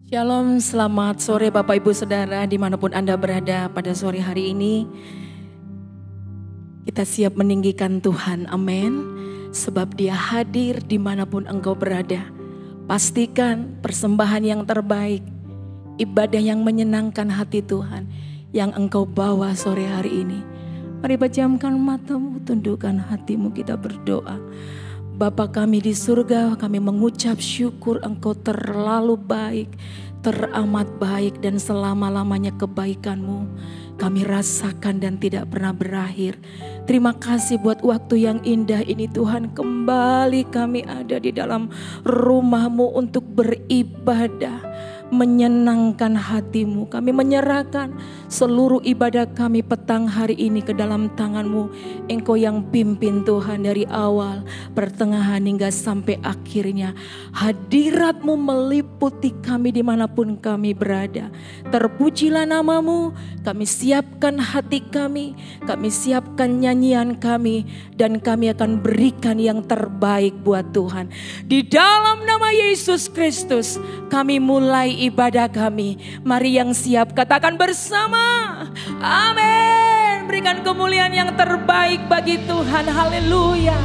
Shalom, selamat sore Bapak Ibu Saudara dimanapun Anda berada pada sore hari ini. Kita siap meninggikan Tuhan, amin. Sebab Dia hadir dimanapun engkau berada. Pastikan persembahan yang terbaik, ibadah yang menyenangkan hati Tuhan yang engkau bawa sore hari ini. Mari pejamkan matamu, tundukkan hatimu, kita berdoa. Bapa kami di surga, kami mengucap syukur Engkau terlalu baik, teramat baik, dan selama-lamanya kebaikan-Mu kami rasakan dan tidak pernah berakhir. Terima kasih buat waktu yang indah ini Tuhan. Kembali kami ada di dalam rumah-Mu untuk beribadah, menyenangkan hati-Mu. Kami menyerahkan seluruh ibadah kami petang hari ini ke dalam tangan-Mu. Engkau yang pimpin Tuhan dari awal, pertengahan hingga sampai akhirnya. Hadirat-Mu meliputi kami dimanapun kami berada. Terpujilah nama-Mu, kami siapkan hati kami siapkan nyanyian kami, dan kami akan berikan yang terbaik buat Tuhan. Di dalam nama Yesus Kristus kami mulai ibadah kami. Mari yang siap katakan bersama, amin. Berikan kemuliaan yang terbaik bagi Tuhan. Haleluya,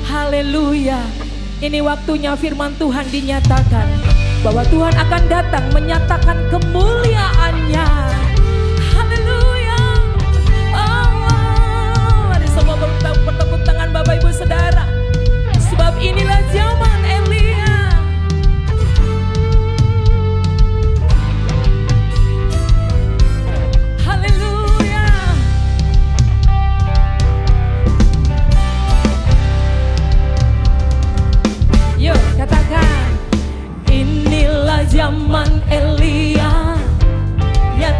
haleluya. Ini waktunya firman Tuhan dinyatakan, bahwa Tuhan akan datang menyatakan kemuliaan-Nya. Haleluya. Oh, mari semua bertepuk tangan Bapak Ibu Saudara. Sebab inilah zaman Elia. Haleluya. Yuk katakan, inilah zaman Elia. Ya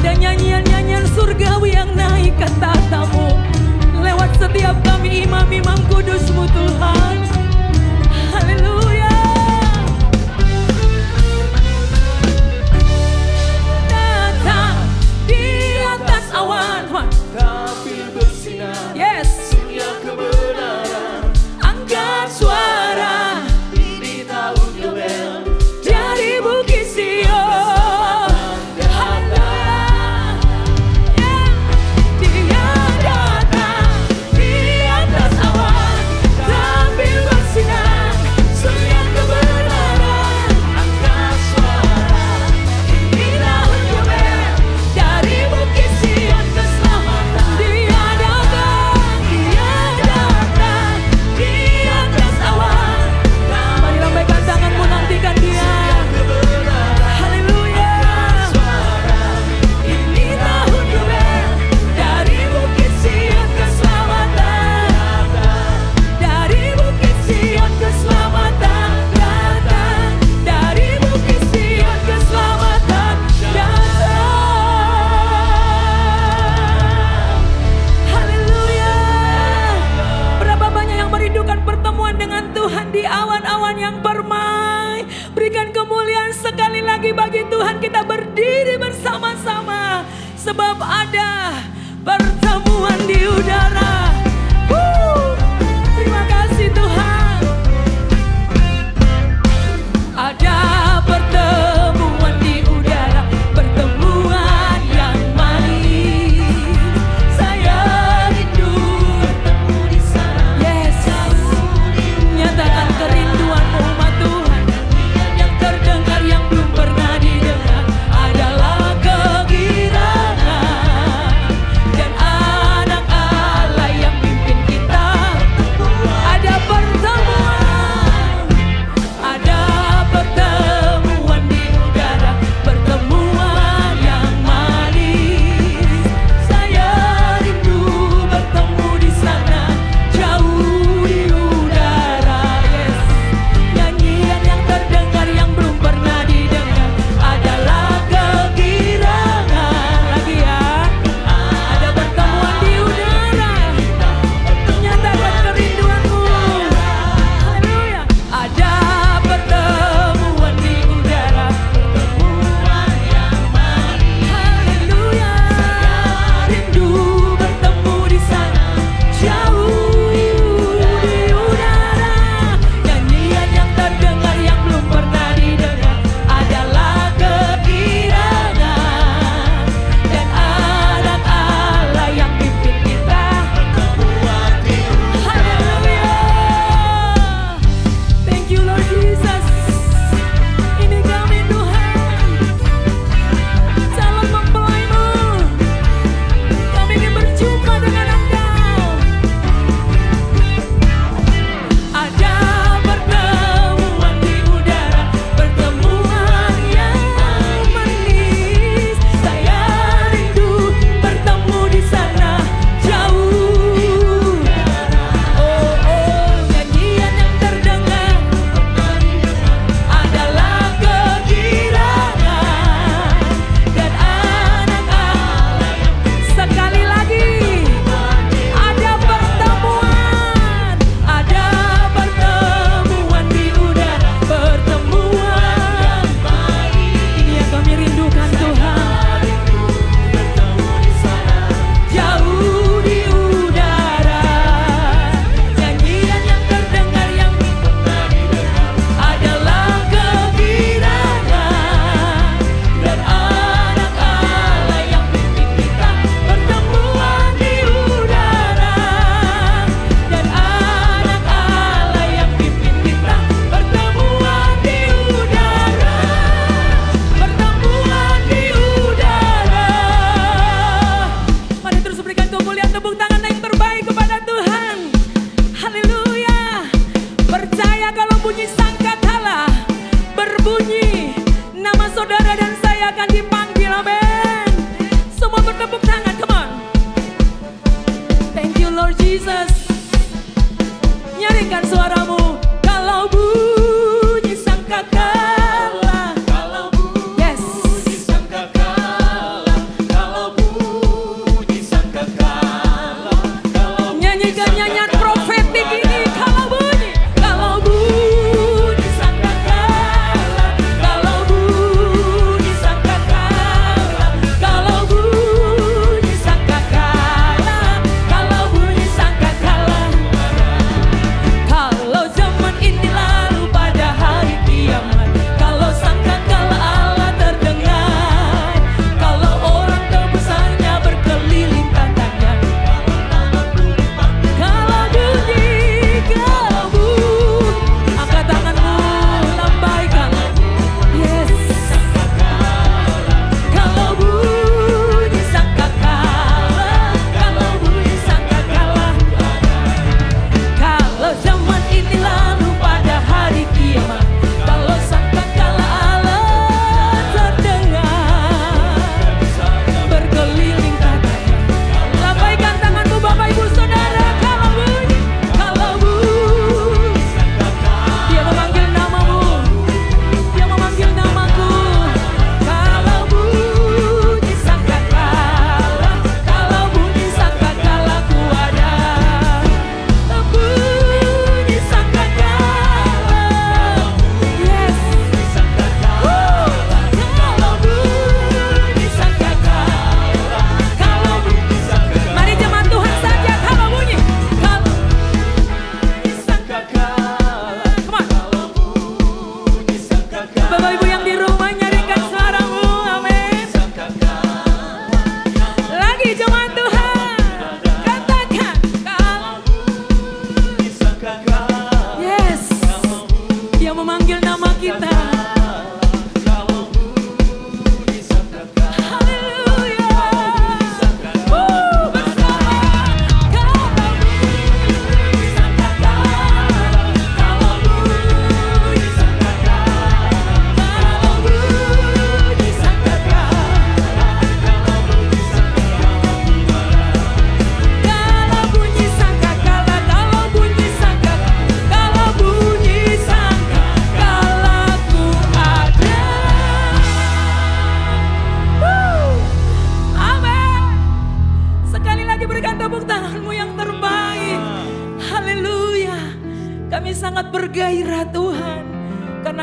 Ada nyanyian-nyanyian surgawi yang naik ke tahta-Mu lewat setiap kami imam-imam kudus-Mu Tuhan. Haleluya. Datang di atas awan, tampil bersinar. yes, Surya kebenaran, angkat suara ini tahun Yobel. dari Bukit Sion. Haleluya. Dia datang di atas awan, tampil bersinar. Surya kebenaran, angkat suara. Ini tahun Yobel dari Bukit Sion keselamatan. Dia datang di atas awan. Mari lambaikan tanganmu, nantikan Dia. Haleluya. Ini tahun Yobel dari Bukit Sion keselamatan. Dari Bukit Sion keselamatan datang. Dari Bukit Sion keselamatan datang. Haleluya. Berapa banyak yang merindukan pertemuan dengan Tuhan di awan-awan yang permai. Berikan kemuliaan sekali lagi bagi Tuhan. Kita berdiri bersama-sama sebab ada pertemuan di udara. Terima kasih Tuhan. Ada pertemuan di udara, pertemuan yang manis. Saya rindu bertemu di sana. Yes, nyatakan kerinduanmu umat Tuhan. Yang terdengar yang belum pernah didengar adalah kegirangan dan anak Allah yang pimpin kita. Ada pertemuan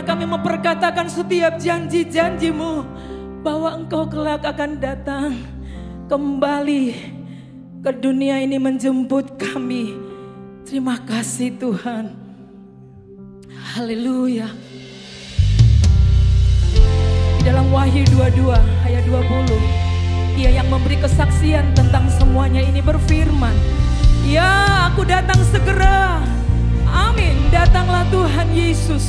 kami memperkatakan setiap janji-janji-Mu bahwa Engkau kelak akan datang kembali ke dunia ini menjemput kami. Terima kasih Tuhan. Haleluya. Di dalam Wahyu 22 ayat 20, Dia yang memberi kesaksian tentang semuanya ini berfirman, "Ya, aku datang segera. Amin, datanglah Tuhan Yesus."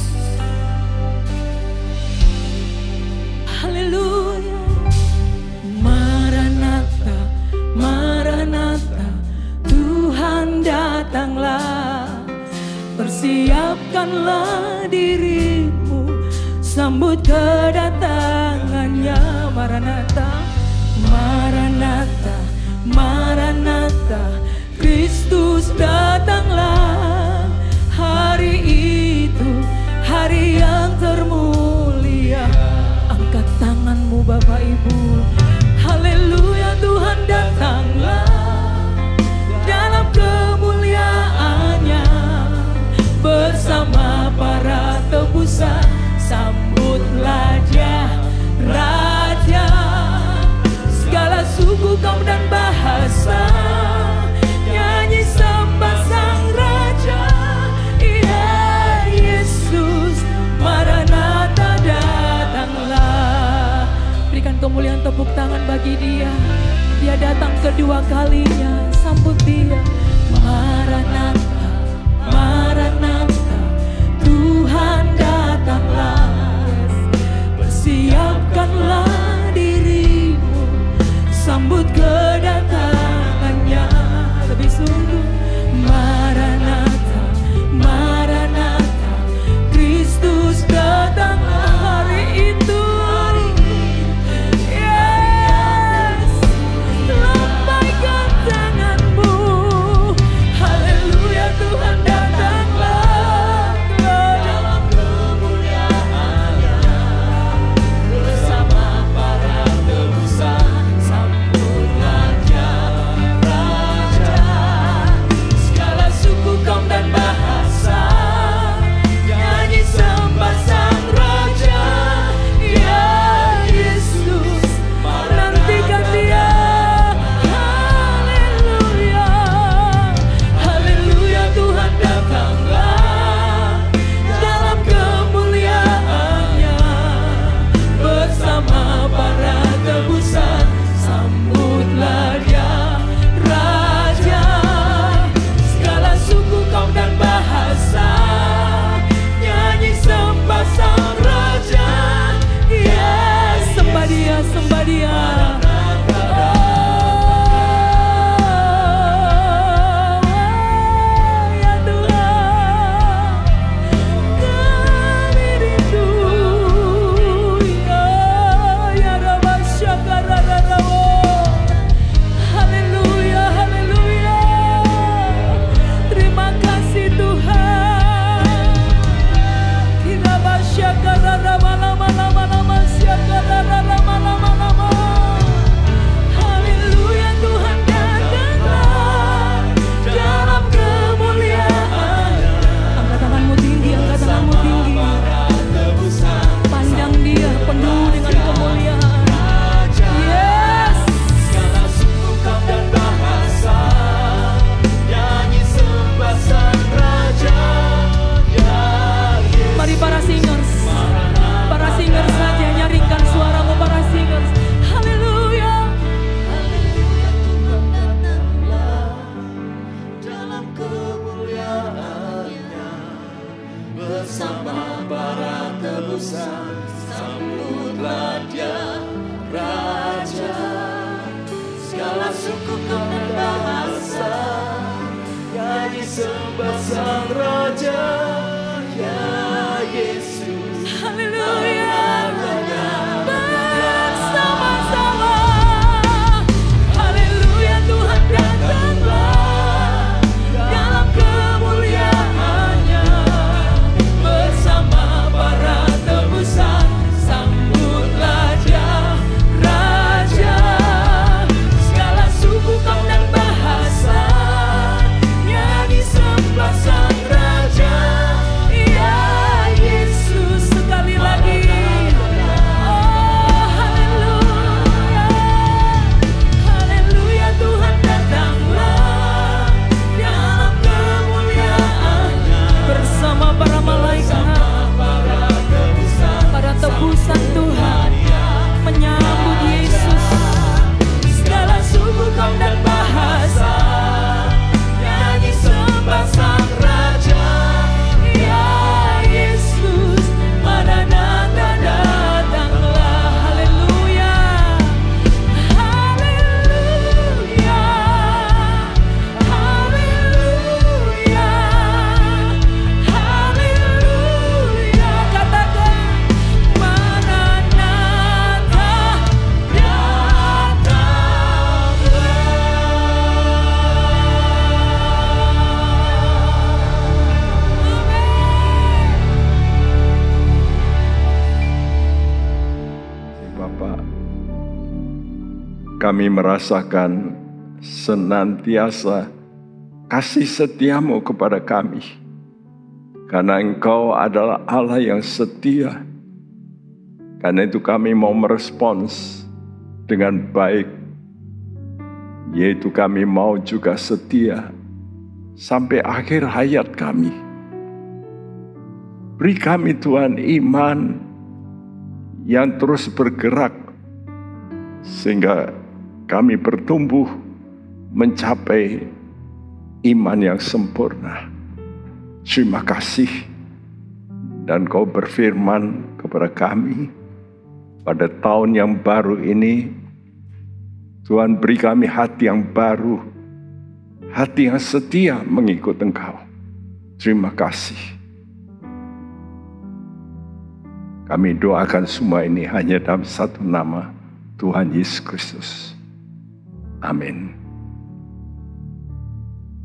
Haleluya. Maranatha, Maranatha, Tuhan datanglah. Persiapkanlah dirimu, sambut kedatangannya. Maranatha, Maranatha, Maranatha, Kristus datanglah. Hari itu, hari yang termulia. Angkat tanganmu Bapak Ibu. Haleluya, Tuhan datanglah dalam kemuliaannya bersama para tebusan. Sambutlah Dia, Raja. Segala suku, kaum dan bahasa nyanyi sembah Sang Raja. Ya Yesus, Maranatha datanglah. Berikan kemuliaan tepuk tangan bagi Dia. Dia datang kedua kalinya. Sambut Dia. Maranatha, Maranatha, Tuhan datanglah. Persiapkanlah dirimu, sambut kedatangannya. Lebih sungguh. Maranatha, Maranatha, Kristus datanglah. Hari itu, yes, lambaikan tanganmu. Haleluya, Tuhan datanglah dalam kemuliaannya bersama para tebusan. Sambutlah Dia, Raja. Segala suku, kaum dan bahasa nyanyi sembah Sang Raja. Ya Yesus, nantikan Dia. Haleluya, haleluya, Tuhan datanglah dalam kemuliaannya bersama para tebusan. Sambutlah Dia, Raja. Segala suku, kaum dan bahasa nyanyi sembah Sang Raja. Yes, sembah Dia, sembah Dia. Ya Tuhan, kami rindu. Ya Rabba Syakara Rarawo. Haleluya, haleluya. Terima kasih Tuhan. Kiraba Syakara Rama-lama-lama-lama Syakara Rama-lama-lama. Haleluya, Tuhan datanglah dalam kemuliaan. Angkat tanganmu tinggi, angkat tanganmu tinggi. Pandang Dia penuh dengan kemuliaan. Yes. Segala suku, kaum dan bahasa nyanyi sembah Sang Raja. Ya Yesus, Mari para singers saja nyaringkan suaramu para singers. Haleluya. dalam kemuliaannya bersama para tebusan. Sambutlah Dia, Raja. Segala suku, kaum dan bahasa nyanyi sembah Sang Raja. Ya Yesus, Haleluya. Bersama-sama. Haleluya, Tuhan datanglah dalam kemuliaannya bersama para tebusan. Sambutlah Dia, kami merasakan senantiasa kasih setiamu kepada kami. Karena Engkau adalah Allah yang setia. Karena itu kami mau merespons dengan baik. Yaitu kami mau juga setia sampai akhir hayat kami. Beri kami Tuhan iman yang terus bergerak sehingga kami bertumbuh mencapai iman yang sempurna. Terima kasih. Dan Kau berfirman kepada kami pada tahun yang baru ini, Tuhan beri kami hati yang baru, hati yang setia mengikut Engkau. Terima kasih. Kami doakan semua ini hanya dalam satu nama, Tuhan Yesus Kristus. Amin.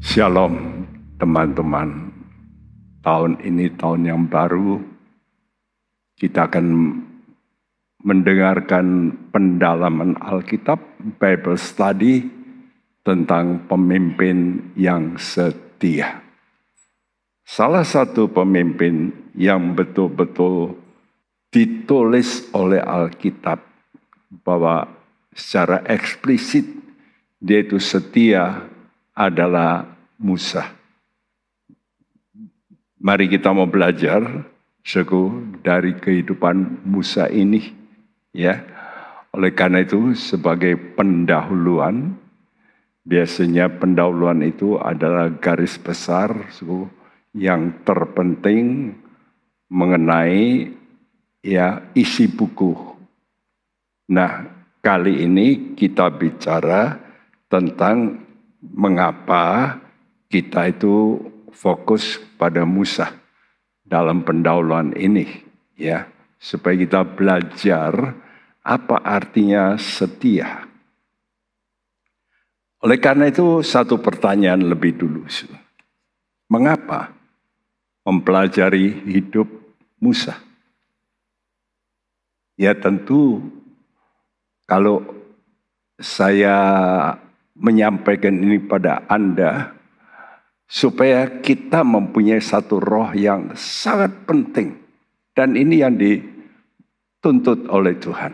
Shalom teman-teman. Tahun ini tahun yang baru. Kita akan mendengarkan pendalaman Alkitab, Bible Study tentang pemimpin yang setia. Salah satu pemimpin yang betul-betul ditulis oleh Alkitab bahwa secara eksplisit dia itu setia adalah Musa. Mari kita mau belajar dari kehidupan Musa ini, ya. Oleh karena itu sebagai pendahuluan, biasanya pendahuluan itu adalah garis besar yang terpenting mengenai isi buku. Nah, kali ini kita bicara tentang mengapa kita itu fokus pada Musa dalam pendahuluan ini, ya, supaya kita belajar apa artinya setia. Oleh karena itu satu pertanyaan lebih dulu. Mengapa mempelajari hidup Musa? Ya tentu kalau saya menyampaikan ini pada Anda supaya kita mempunyai satu roh yang sangat penting. Dan ini yang dituntut oleh Tuhan.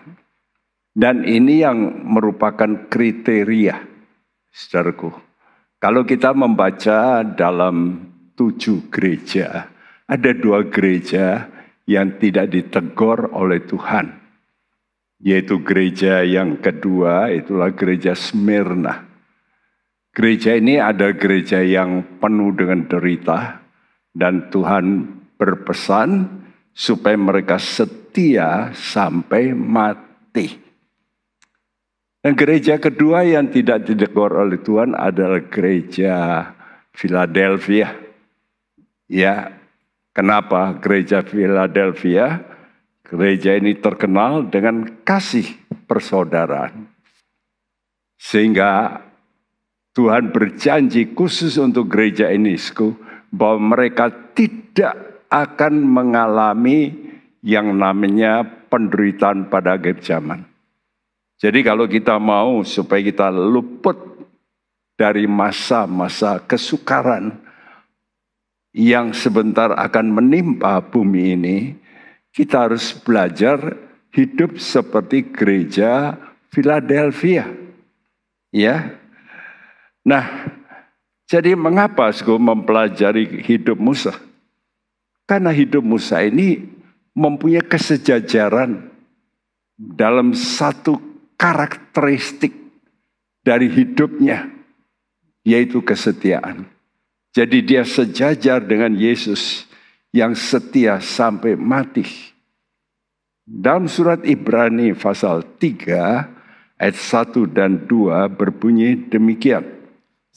Dan ini yang merupakan kriteria, saudaraku. Kalau kita membaca dalam 7 gereja, ada 2 gereja yang tidak ditegur oleh Tuhan. Yaitu gereja yang kedua, itulah gereja Smyrna. Gereja ini ada gereja yang penuh dengan derita. Dan Tuhan berpesan supaya mereka setia sampai mati. Dan gereja kedua yang tidak ditegur oleh Tuhan adalah gereja Philadelphia. Ya, kenapa gereja Philadelphia? Gereja ini terkenal dengan kasih persaudaraan. Sehingga Tuhan berjanji khusus untuk gereja ini bahwa mereka tidak akan mengalami yang namanya penderitaan pada akhir zaman. Jadi kalau kita mau supaya kita luput dari masa-masa kesukaran yang sebentar akan menimpa bumi ini, kita harus belajar hidup seperti gereja Philadelphia. Ya. Nah, jadi mengapa mempelajari hidup Musa? Karena hidup Musa ini mempunyai kesejajaran dalam satu karakteristik dari hidupnya, yaitu kesetiaan. Jadi dia sejajar dengan Yesus yang setia sampai mati. Dalam surat Ibrani pasal 3 ayat 1 dan 2 berbunyi demikian.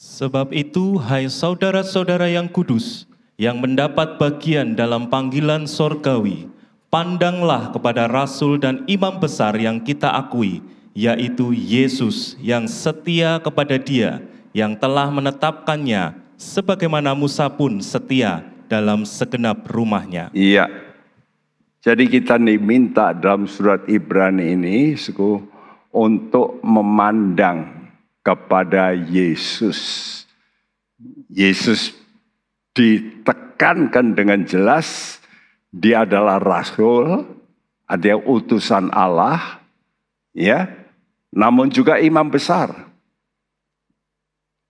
Sebab itu, hai saudara-saudara yang kudus, yang mendapat bagian dalam panggilan sorgawi, pandanglah kepada Rasul dan Imam besar yang kita akui, yaitu Yesus yang setia kepada Dia, yang telah menetapkannya, sebagaimana Musa pun setia dalam segenap rumahnya. Iya, jadi kita diminta dalam surat Ibrani ini, untuk memandang kepada Yesus. Yesus ditekankan dengan jelas, dia adalah rasul, ada utusan Allah, ya, namun juga imam besar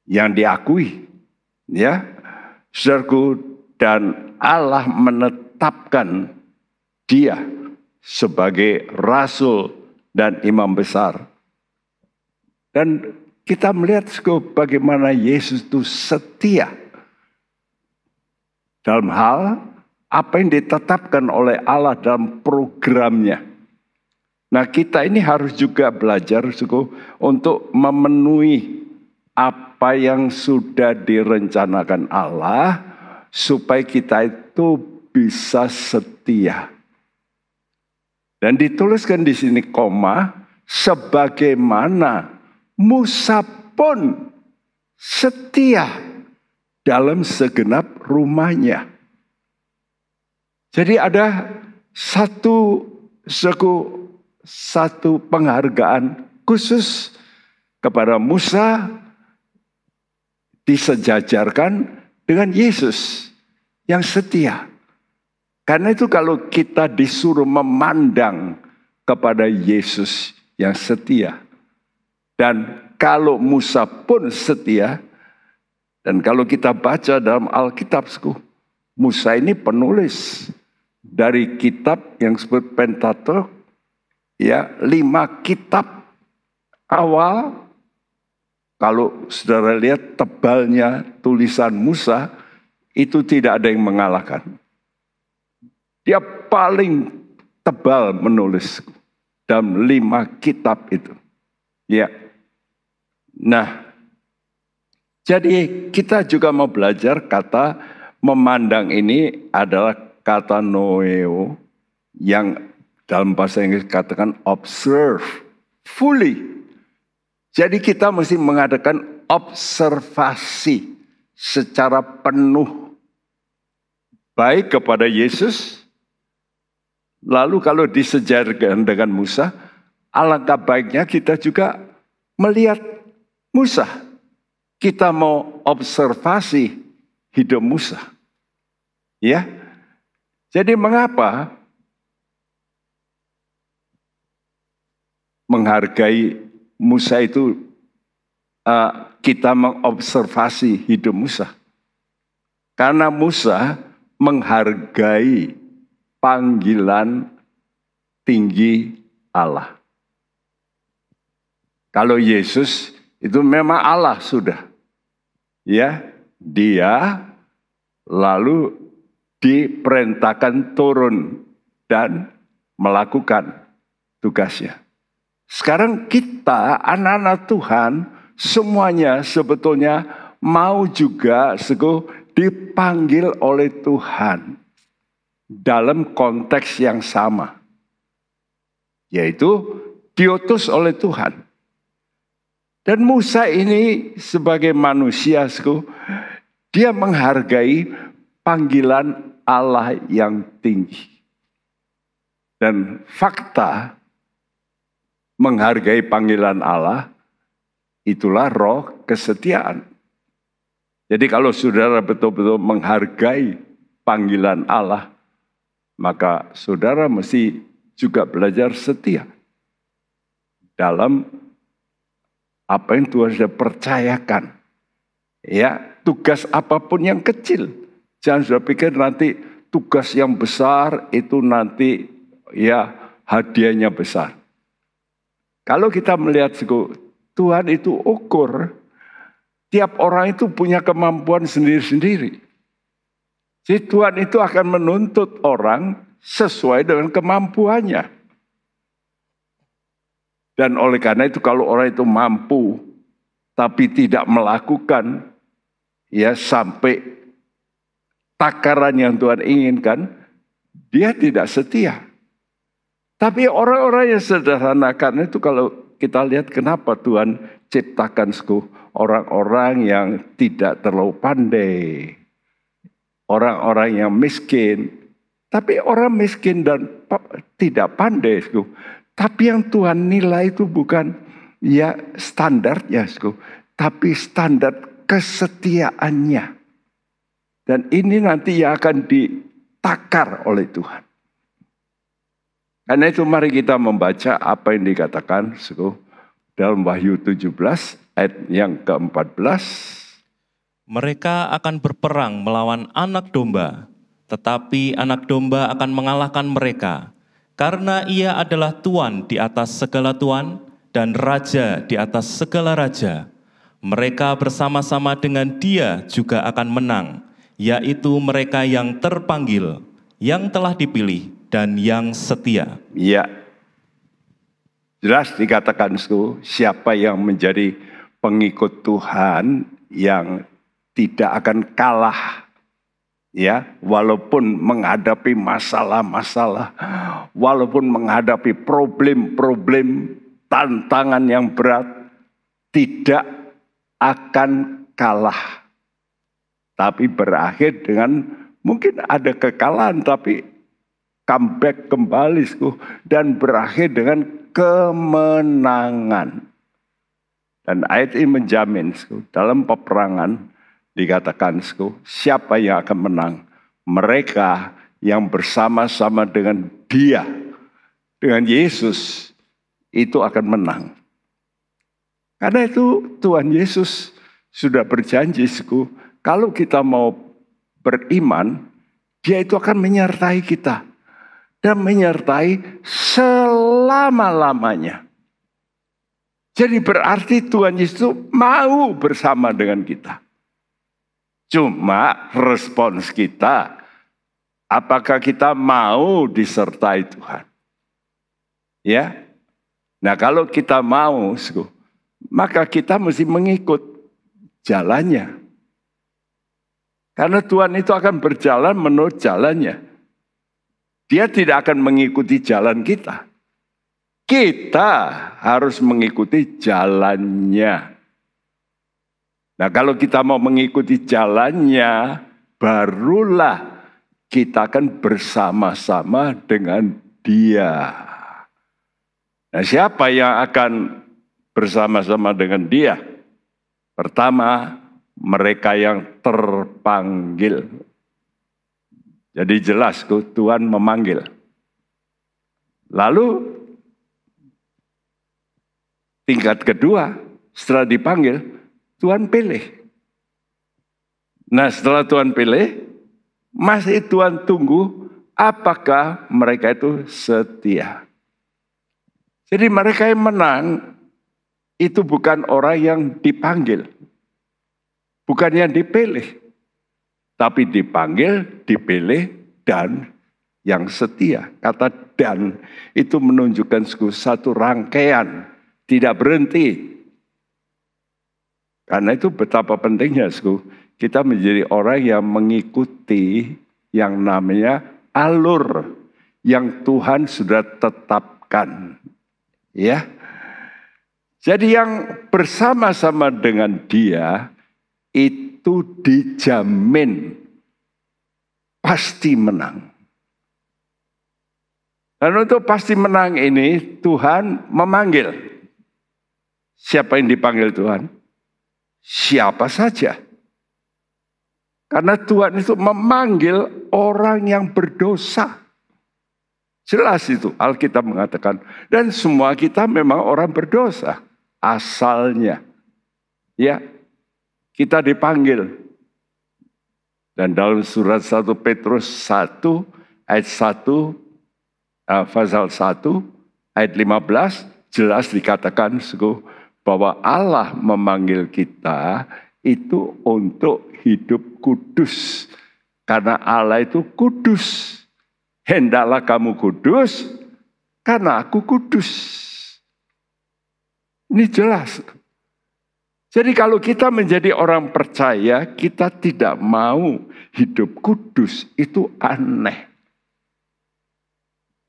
yang diakui, ya, saudaraku, dan Allah menetapkan dia sebagai rasul dan imam besar. Dan kita melihat bagaimana Yesus itu setia dalam hal apa yang ditetapkan oleh Allah dalam programnya. Nah, kita ini harus juga belajar untuk memenuhi apa yang sudah direncanakan Allah supaya kita itu bisa setia. Dan dituliskan di sini koma, sebagaimana Musa pun setia dalam segenap rumahnya. Jadi ada satu penghargaan khusus kepada Musa disejajarkan dengan Yesus yang setia. Karena itu kalau kita disuruh memandang kepada Yesus yang setia, dan kalau Musa pun setia, dan kalau kita baca dalam Alkitab, Musa ini penulis dari kitab yang disebut Pentateuch, ya, 5 kitab awal. Kalau saudara lihat tebalnya tulisan Musa, itu tidak ada yang mengalahkan. Dia paling tebal menulis dalam 5 kitab itu. Ya. Nah, jadi kita juga mau belajar kata memandang ini adalah kata noeo yang dalam bahasa Inggris katakan observe fully. Jadi kita mesti mengadakan observasi secara penuh baik kepada Yesus. Lalu kalau disejarkan dengan Musa, alangkah baiknya kita juga melihat Musa. Kita mau observasi hidup Musa. Ya. Jadi mengapa menghargai Musa itu kita mengobservasi hidup Musa? Karena Musa menghargai panggilan tinggi Allah. Kalau Yesus itu memang Allah sudah. Ya, dia lalu diperintahkan turun dan melakukan tugasnya. Sekarang kita anak-anak Tuhan semuanya sebetulnya mau juga dipanggil oleh Tuhan dalam konteks yang sama. Yaitu diutus oleh Tuhan. Dan Musa ini sebagai manusia, dia menghargai panggilan Allah yang tinggi. Dan fakta menghargai panggilan Allah, itulah roh kesetiaan. Jadi kalau saudara betul-betul menghargai panggilan Allah, maka saudara mesti juga belajar setia dalam apa yang Tuhan sudah percayakan. Ya, tugas apapun yang kecil. Jangan sudah pikir nanti tugas yang besar itu nanti ya hadiahnya besar. Kalau kita melihat Tuhan itu ukur, tiap orang itu punya kemampuan sendiri-sendiri. Jadi Tuhan itu akan menuntut orang sesuai dengan kemampuannya. Dan oleh karena itu kalau orang itu mampu tapi tidak melakukan ya sampai takaran yang Tuhan inginkan, dia tidak setia. Tapi orang-orang yang sederhanakan itu kalau kita lihat kenapa Tuhan ciptakan orang-orang yang tidak terlalu pandai. Orang-orang yang miskin. Tapi orang miskin dan tidak pandai Tapi yang Tuhan nilai itu bukan ya standar ya, tapi standar kesetiaannya. Dan ini nanti yang akan ditakar oleh Tuhan. Karena itu mari kita membaca apa yang dikatakan dalam Wahyu 17 ayat yang ke-14. Mereka akan berperang melawan anak domba, tetapi anak domba akan mengalahkan mereka. Karena ia adalah Tuan di atas segala tuan dan Raja di atas segala raja. Mereka bersama-sama dengan Dia juga akan menang, yaitu mereka yang terpanggil, yang telah dipilih, dan yang setia. Ya, jelas dikatakan siapa yang menjadi pengikut Tuhan yang tidak akan kalah. Ya, walaupun menghadapi masalah-masalah, walaupun menghadapi problem-problem, tantangan yang berat, tidak akan kalah. Tapi berakhir dengan mungkin ada kekalahan, tapi comeback kembali dan berakhir dengan kemenangan. Dan ayat ini menjamin dalam peperangan dikatakan siapa yang akan menang? Mereka yang bersama-sama dengan Dia, dengan Yesus, itu akan menang. Karena itu Tuhan Yesus sudah berjanji kalau kita mau beriman, Dia itu akan menyertai kita. Dan menyertai selama-lamanya. Jadi berarti Tuhan Yesus mau bersama dengan kita. Cuma respons kita, apakah kita mau disertai Tuhan? Ya. Nah, kalau kita mau, maka kita mesti mengikut jalannya. Karena Tuhan itu akan berjalan menurut jalannya. Dia tidak akan mengikuti jalan kita. Kita harus mengikuti jalannya. Nah, kalau kita mau mengikuti jalannya, barulah kita akan bersama-sama dengan Dia. Nah, siapa yang akan bersama-sama dengan Dia? Pertama, mereka yang terpanggil. Jadi jelas Tuhan memanggil. Lalu tingkat kedua, setelah dipanggil, Tuhan pilih. Nah, setelah Tuhan pilih, masih Tuhan tunggu apakah mereka itu setia. Jadi mereka yang menang itu bukan orang yang dipanggil. Bukan yang dipilih. Tapi dipanggil, dipilih, dan yang setia. Kata dan itu menunjukkan satu rangkaian. Tidak berhenti. Karena itu betapa pentingnya kita menjadi orang yang mengikuti yang namanya alur yang Tuhan sudah tetapkan. Ya. Jadi yang bersama-sama dengan Dia itu dijamin pasti menang. Dan untuk pasti menang ini Tuhan memanggil. Siapa yang dipanggil Tuhan? Siapa saja. Karena Tuhan itu memanggil orang yang berdosa. Jelas itu Alkitab mengatakan. Dan semua kita memang orang berdosa. Asalnya. Ya. Kita dipanggil. Dan dalam surat 1 Petrus 1 ayat 1 pasal 1 ayat 15 jelas dikatakan bahwa Allah memanggil kita itu untuk hidup kudus. Karena Allah itu kudus. Hendaklah kamu kudus karena aku kudus. Ini jelas. Jadi kalau kita menjadi orang percaya, kita tidak mau hidup kudus, itu aneh.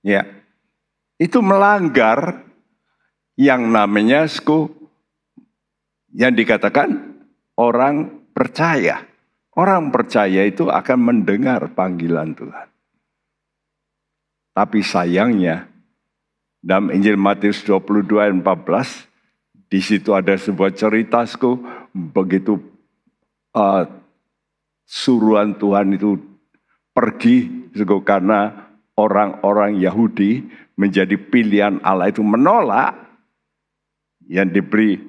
Ya, itu melanggar yang namanya yang dikatakan orang percaya. Orang percaya itu akan mendengar panggilan Tuhan. Tapi sayangnya, Dalam Injil Matius 22 ayat 14, di situ ada sebuah cerita, begitu suruhan Tuhan itu pergi, karena orang-orang Yahudi menjadi pilihan Allah itu menolak, yang diberi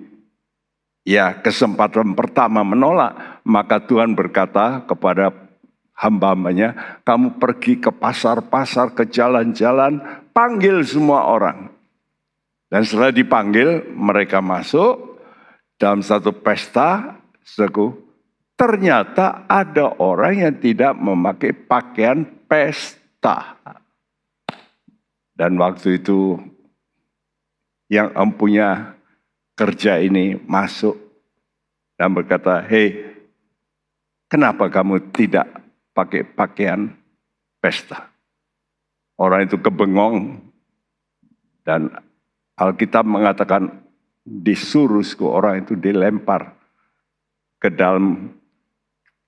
kesempatan pertama menolak, maka Tuhan berkata kepada hamba-hambanya, kamu pergi ke pasar-pasar, ke jalan-jalan, panggil semua orang. Dan setelah dipanggil, mereka masuk dalam satu pesta, ternyata ada orang yang tidak memakai pakaian pesta. Dan waktu itu yang empunya kerja ini masuk dan berkata, hei, kenapa kamu tidak pakai pakaian pesta? Orang itu kebengong dan Alkitab mengatakan disuruh orang itu dilempar ke dalam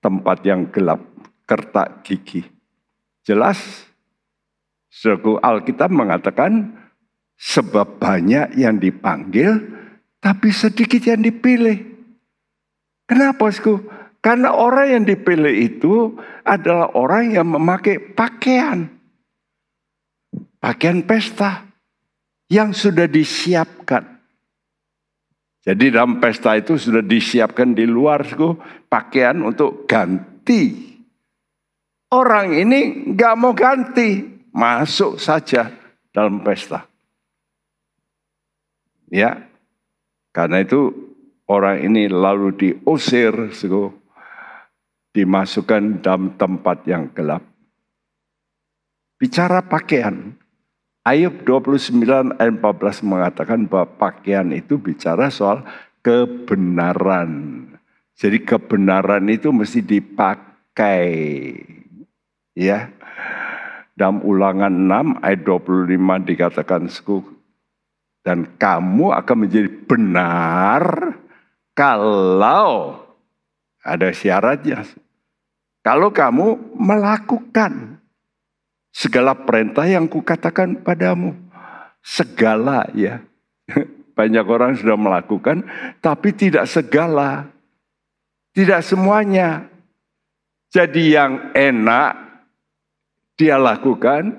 tempat yang gelap, kertak gigi. Jelas, Alkitab mengatakan sebab banyak yang dipanggil, tapi sedikit yang dipilih. Kenapa, Karena orang yang dipilih itu adalah orang yang memakai pakaian pesta yang sudah disiapkan. Jadi dalam pesta itu sudah disiapkan di luar pakaian untuk ganti. Orang ini gak mau ganti, masuk saja dalam pesta. Ya, karena itu orang ini lalu diusir, dimasukkan dalam tempat yang gelap. Bicara pakaian, Ayub 29 ayat 14 mengatakan bahwa pakaian itu bicara soal kebenaran. Jadi kebenaran itu mesti dipakai. Ya. Dalam Ulangan 6 ayat 25 dikatakan, dan kamu akan menjadi benar kalau ada syaratnya. Kalau kamu melakukan segala perintah yang kukatakan padamu. Segala, ya. Banyak orang sudah melakukan, tapi tidak segala. Tidak semuanya. Jadi yang enak dia lakukan,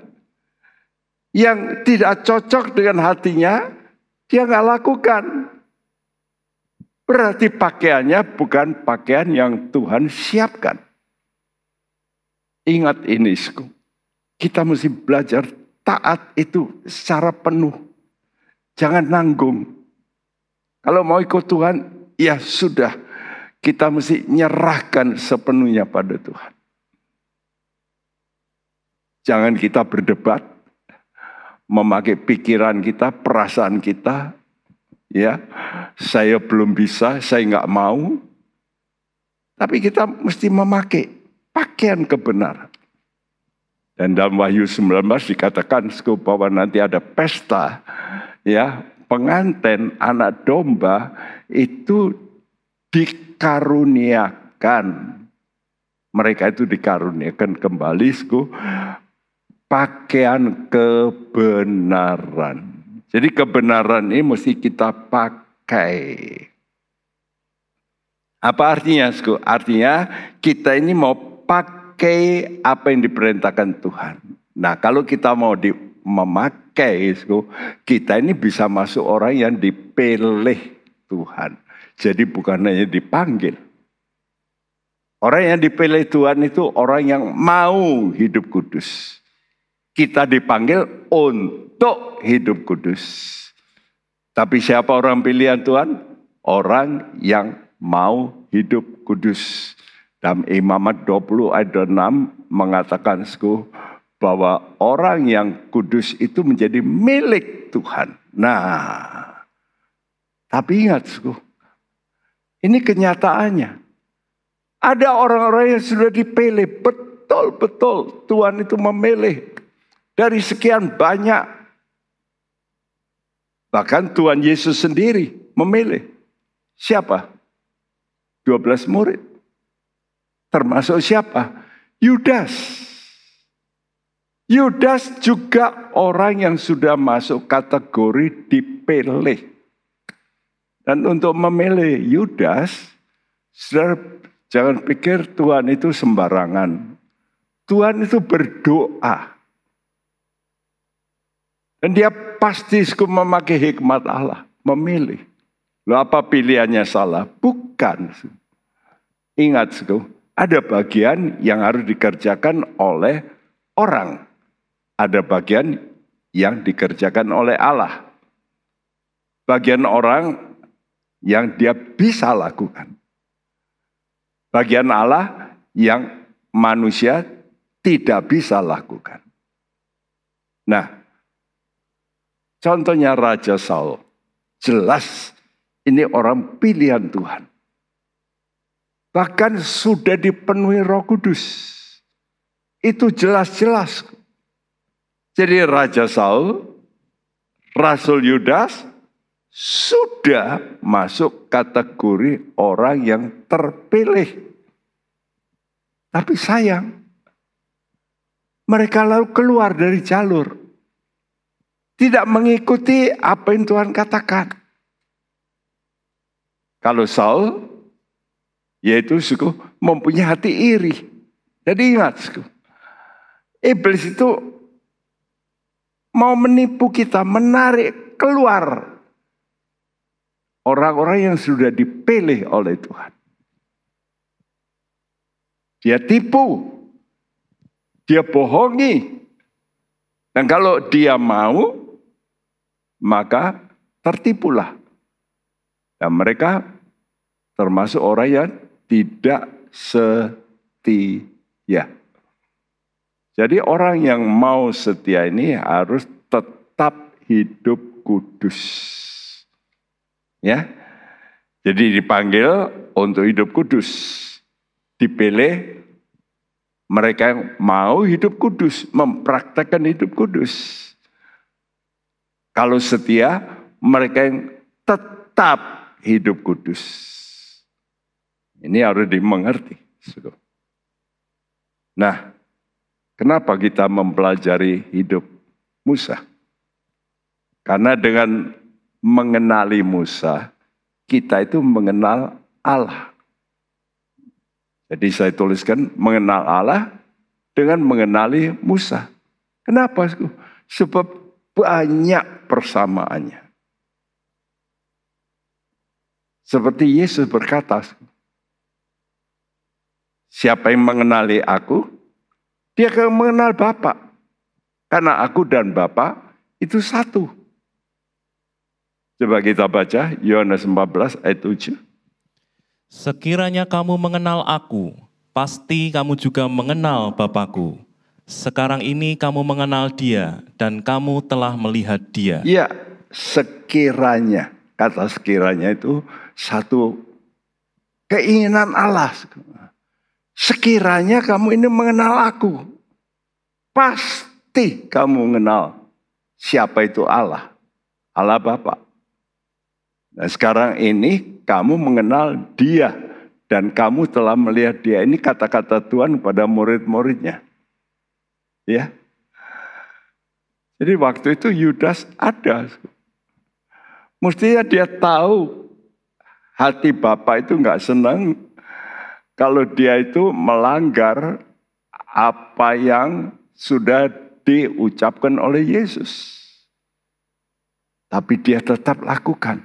yang tidak cocok dengan hatinya dia nggak lakukan. Berarti pakaiannya bukan pakaian yang Tuhan siapkan. Ingat ini, kita mesti belajar taat itu secara penuh. Jangan nanggung. Kalau mau ikut Tuhan, ya sudah. Kita mesti nyerahkan sepenuhnya pada Tuhan. Jangan kita berdebat, memakai pikiran kita, perasaan kita. Ya, saya belum bisa, saya nggak mau. Tapi kita mesti memakai pakaian kebenaran. Dan dalam Wahyu 19 dikatakan bahwa nanti ada pesta, ya, pengantin anak domba itu dikaruniakan. Mereka itu dikaruniakan kembali pakaian kebenaran. Jadi kebenaran ini mesti kita pakai. Apa artinya? Artinya kita ini mau pakai apa yang diperintahkan Tuhan. Nah, kalau kita mau memakai, kita ini bisa masuk orang yang dipilih Tuhan. Jadi bukan hanya dipanggil. Orang yang dipilih Tuhan itu orang yang mau hidup kudus. Kita dipanggil untuk hidup kudus. Tapi siapa orang pilihan Tuhan? Orang yang mau hidup kudus. Dalam Imamat 20 ayat 6 mengatakan bahwa orang yang kudus itu menjadi milik Tuhan. Nah, tapi ingat, ini kenyataannya. Ada orang-orang yang sudah dipilih, betul-betul Tuhan itu memilih dari sekian banyak. Bahkan Tuhan Yesus sendiri memilih. Siapa? 12 murid. Termasuk siapa? Yudas. Yudas juga orang yang sudah masuk kategori dipilih. Dan untuk memilih Yudas, saudara jangan pikir Tuhan itu sembarangan. Tuhan itu berdoa. Dan dia pasti memakai hikmat Allah, memilih. Loh, apa pilihannya salah? Bukan. Ingat, ada bagian yang harus dikerjakan oleh orang. Ada bagian yang dikerjakan oleh Allah. Bagian orang yang dia bisa lakukan. Bagian Allah yang manusia tidak bisa lakukan. Nah, contohnya Raja Saul. Jelas ini orang pilihan Tuhan. Bahkan sudah dipenuhi Roh Kudus. Itu jelas-jelas. Jadi Raja Saul, Rasul Yudas sudah masuk kategori orang yang terpilih. Tapi sayang, mereka lalu keluar dari jalur. Tidak mengikuti apa yang Tuhan katakan. Kalau Saul, yaitu mempunyai hati iri. Jadi ingat, iblis itu mau menipu kita, menarik keluar orang-orang yang sudah dipilih oleh Tuhan. Dia tipu, dia bohongi. Dan kalau dia mau, maka tertipulah. Dan mereka termasuk orang yang tidak setia. Jadi orang yang mau setia ini harus tetap hidup kudus. Ya. Jadi dipanggil untuk hidup kudus. Dipilih mereka yang mau hidup kudus, mempraktekkan hidup kudus. Kalau setia, mereka yang tetap hidup kudus. Ini harus dimengerti. Nah, kenapa kita mempelajari hidup Musa? Karena dengan mengenali Musa, kita itu mengenal Allah. Jadi saya tuliskan mengenal Allah dengan mengenali Musa. Kenapa? Sebab banyak persamaannya. Seperti Yesus berkata, siapa yang mengenali aku, dia akan mengenal Bapa. Karena aku dan Bapa itu satu. Coba kita baca Yohanes 14 ayat 7. Sekiranya kamu mengenal aku, pasti kamu juga mengenal Bapakku. Sekarang ini kamu mengenal Dia dan kamu telah melihat Dia. Iya, sekiranya. Kata sekiranya itu satu keinginan Allah. Sekiranya kamu ini mengenal aku, pasti kamu mengenal siapa itu Allah. Allah Bapa. Nah sekarang ini kamu mengenal Dia dan kamu telah melihat Dia. Ini kata-kata Tuhan kepada murid-muridnya. Ya. Jadi waktu itu Yudas ada. Mestinya dia tahu hati Bapa itu nggak senang kalau dia itu melanggar apa yang sudah diucapkan oleh Yesus. Tapi dia tetap lakukan.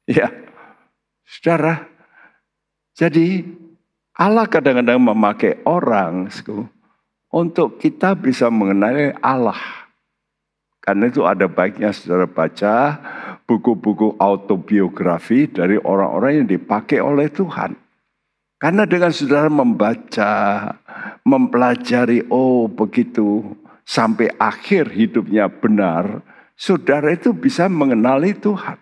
Ya, saudara. Jadi Allah kadang-kadang memakai orang untuk kita bisa mengenali Allah. Karena itu ada baiknya saudara baca buku-buku autobiografi dari orang-orang yang dipakai oleh Tuhan. Karena dengan saudara membaca, mempelajari, oh begitu, sampai akhir hidupnya benar, saudara itu bisa mengenali Tuhan.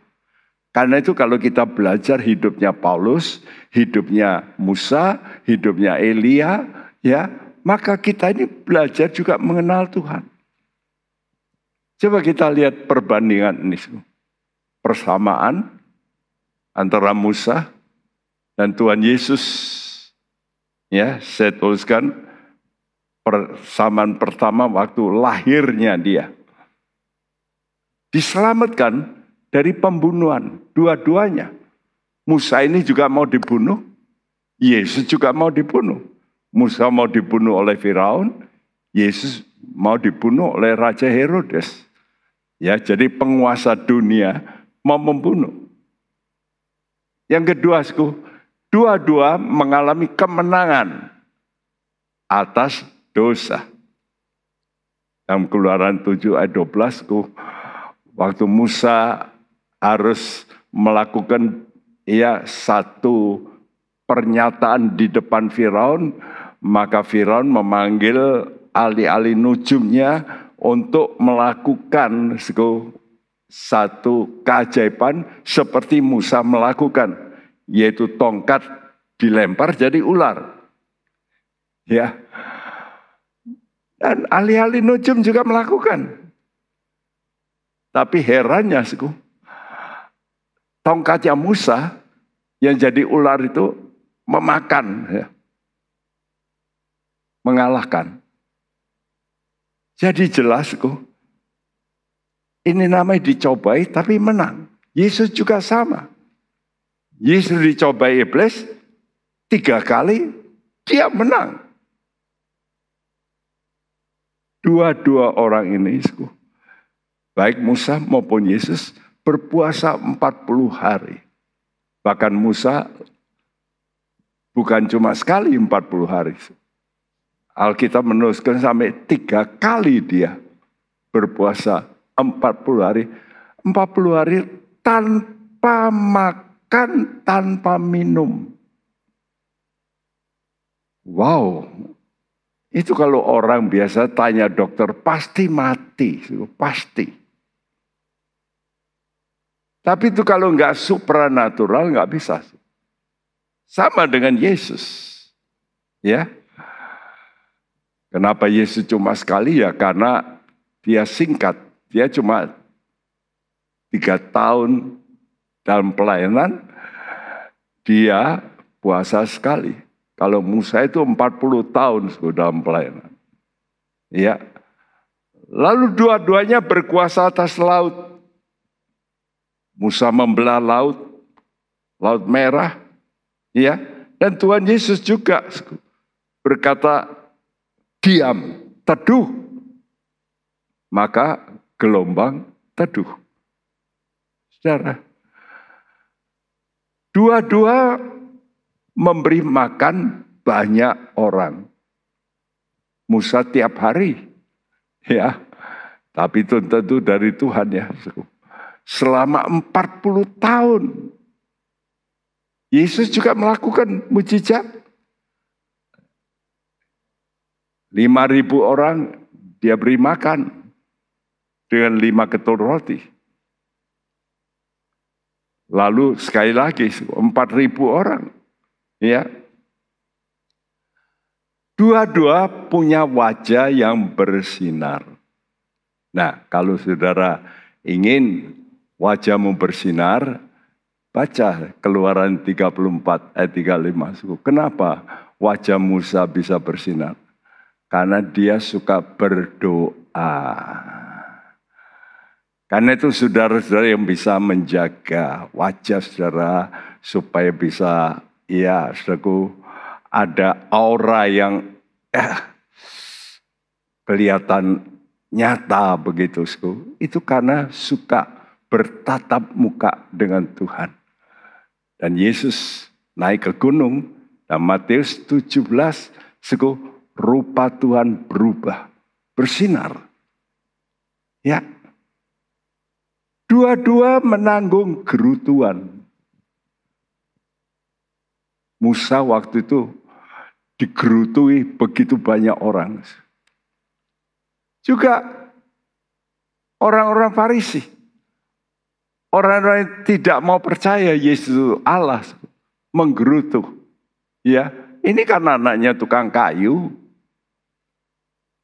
Karena itu kalau kita belajar hidupnya Paulus, hidupnya Musa, hidupnya Elia, ya, maka kita ini belajar juga mengenal Tuhan. Coba kita lihat perbandingan ini. Persamaan antara Musa dan Tuhan Yesus. Ya, saya tuliskan Zaman pertama waktu lahirnya dia. Diselamatkan dari pembunuhan, dua-duanya. Musa ini juga mau dibunuh, Yesus juga mau dibunuh. Musa mau dibunuh oleh Firaun, Yesus mau dibunuh oleh Raja Herodes. Ya, jadi penguasa dunia mau membunuh. Yang kedua, dua-dua mengalami kemenangan atas dosa. Dalam Keluaran 7 ayat 12, waktu Musa harus melakukan satu pernyataan di depan Firaun, maka Firaun memanggil ahli-ahli nujumnya untuk melakukan satu keajaiban seperti Musa melakukan, yaitu tongkat dilempar jadi ular. Ya. Dan ahli-ahli nujum juga melakukan. Tapi herannya, tongkatnya Musa yang jadi ular itu memakan, ya, mengalahkan. Jadi jelas, ini namanya dicobai tapi menang. Yesus juga sama. Yesus dicobai iblis 3 kali, dia menang. Dua-dua orang ini, baik Musa maupun Yesus, berpuasa 40 hari. Bahkan Musa bukan cuma sekali 40 hari. Alkitab menuliskan sampai 3 kali dia berpuasa 40 hari. 40 hari tanpa makan, tanpa minum. Wow. Itu kalau orang biasa tanya dokter, pasti mati. Pasti. Tapi itu kalau nggak supranatural, nggak bisa. Sama dengan Yesus. Ya. Kenapa Yesus cuma sekali? Ya karena dia singkat. Dia cuma 3 tahun dalam pelayanan, dia puasa sekali. Kalau Musa itu 40 tahun dalam pelayanan. Ya. Lalu dua-duanya berkuasa atas laut. Musa membelah laut merah. Ya. Dan Tuhan Yesus juga berkata, diam, teduh. Maka gelombang teduh. Saudara, dua-dua memberi makan banyak orang. Musa tiap hari, ya. Tapi itu tentu dari Tuhan ya. Selama 40 tahun. Yesus juga melakukan mujizat. 5.000 orang dia beri makan dengan 5 ketul roti. Lalu sekali lagi 4.000 orang. Ya. Dua-dua punya wajah yang bersinar. Nah, kalau saudara ingin wajahmu bersinar, baca Keluaran 34 ayat 35. Kenapa wajah Musa bisa bersinar? Karena dia suka berdoa. Karena itu saudara-saudara yang bisa menjaga wajah saudara supaya bisa, ya saudaraku, ada aura yang kelihatan nyata begitu. Itu karena suka bertatap muka dengan Tuhan. Dan Yesus naik ke gunung, dan Matius 17, rupa Tuhan berubah, bersinar. Ya. Dua-dua menanggung gerutuan. Musa waktu itu digerutui begitu banyak orang. Juga orang-orang Farisi. Orang-orang yang tidak mau percaya Yesus Allah menggerutu. Ya, ini kan anaknya tukang kayu.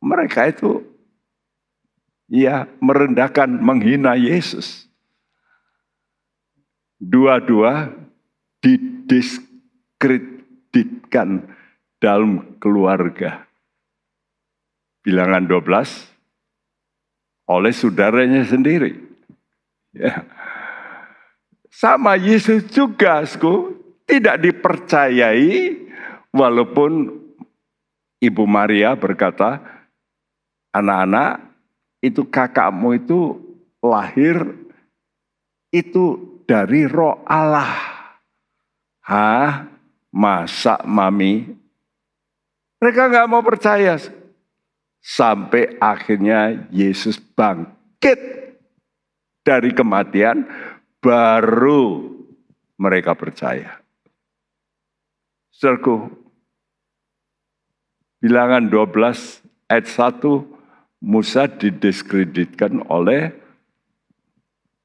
Mereka itu ya merendahkan, menghina Yesus. Dua-dua didiskreditkan dalam keluarga. Bilangan 12 oleh saudaranya sendiri. Ya. Sama Yesus juga, tidak dipercayai walaupun Ibu Maria berkata, anak-anak, itu kakakmu itu lahir itu dari Roh Allah. Hah? Masa mami? Mereka nggak mau percaya. Sampai akhirnya Yesus bangkit dari kematian, baru mereka percaya. Saudaraku, Bilangan 12 ayat 1, Musa didiskreditkan oleh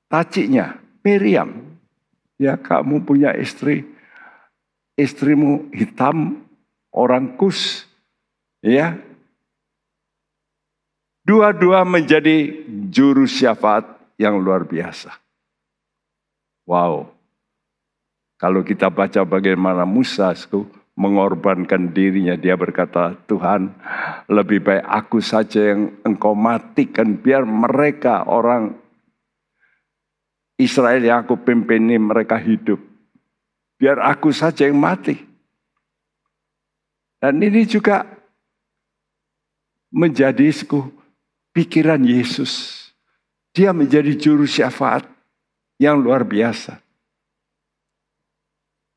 taciknya, Miriam. Ya, kamu punya istri, istrimu hitam, orang Kus. Ya, dua-dua menjadi juru syafaat yang luar biasa. Wow. Kalau kita baca bagaimana Musa mengorbankan dirinya, dia berkata, Tuhan, lebih baik aku saja yang engkau matikan, biar mereka orang Israel yang aku pimpin ini mereka hidup. Biar aku saja yang mati. Dan ini juga menjadi pikiran Yesus. Dia menjadi juru syafaat yang luar biasa.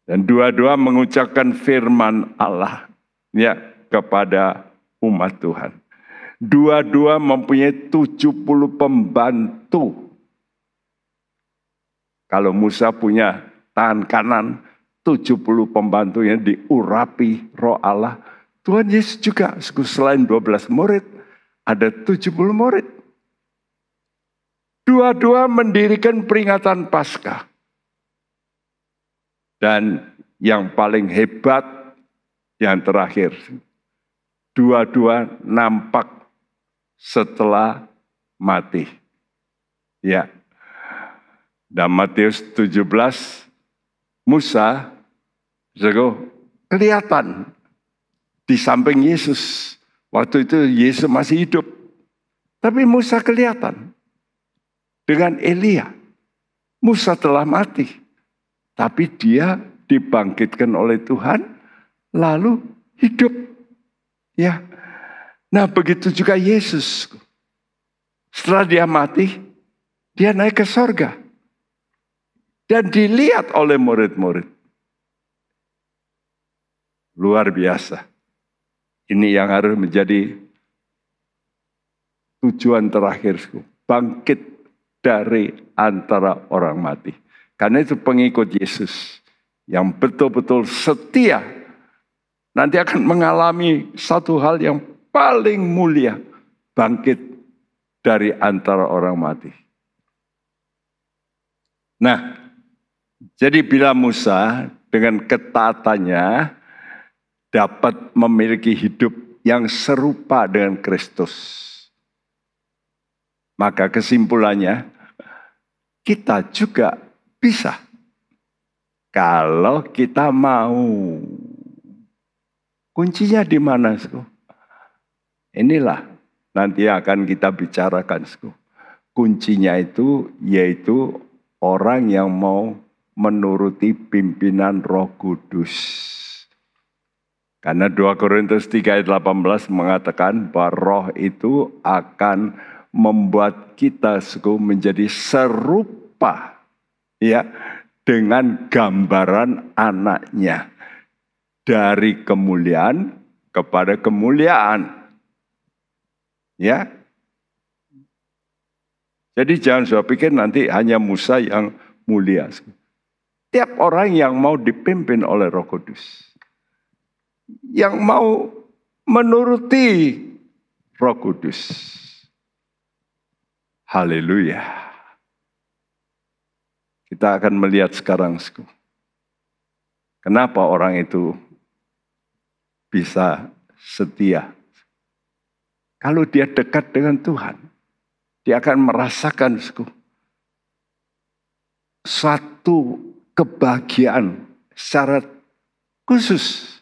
Dan dua-dua mengucapkan firman Allah ya kepada umat Tuhan. Dua-dua mempunyai 70 pembantu. Kalau Musa punya tangan kanan, 70 pembantunya diurapi Roh Allah. Tuhan Yesus juga selain 12 murid, ada 70 murid. Dua-dua mendirikan peringatan Paskah. Dan yang paling hebat, yang terakhir, dua-dua nampak setelah mati. Ya. Dan Matius 17, Musa kelihatan di samping Yesus. Waktu itu Yesus masih hidup. Tapi Musa kelihatan dengan Elia. Musa telah mati. Tapi dia dibangkitkan oleh Tuhan, lalu hidup. Ya. Nah, begitu juga Yesus. Setelah dia mati, dia naik ke sorga. Dan dilihat oleh murid-murid. Luar biasa. Ini yang harus menjadi tujuan terakhir. Bangkit dari antara orang mati. Karena itu pengikut Yesus yang betul-betul setia nanti akan mengalami satu hal yang paling mulia, bangkit dari antara orang mati. Nah, jadi bila Musa dengan ketaatannya dapat memiliki hidup yang serupa dengan Kristus, maka kesimpulannya kita juga bisa. Kalau kita mau. Kuncinya di mana? Inilah nanti akan kita bicarakan. Kuncinya itu yaitu orang yang mau menuruti pimpinan Roh Kudus. Karena 2 Korintus 3 ayat 18 mengatakan bahwa roh itu akan membuat kita menjadi serupa ya dengan gambaran anaknya dari kemuliaan kepada kemuliaan ya. Jadi jangan saya pikir nanti hanya Musa yang mulia. Tiap orang yang mau dipimpin oleh Roh Kudus, yang mau menuruti Roh Kudus, haleluya. Kita akan melihat sekarang. Kenapa orang itu bisa setia? Kalau dia dekat dengan Tuhan, dia akan merasakan suatu kebahagiaan secara khusus.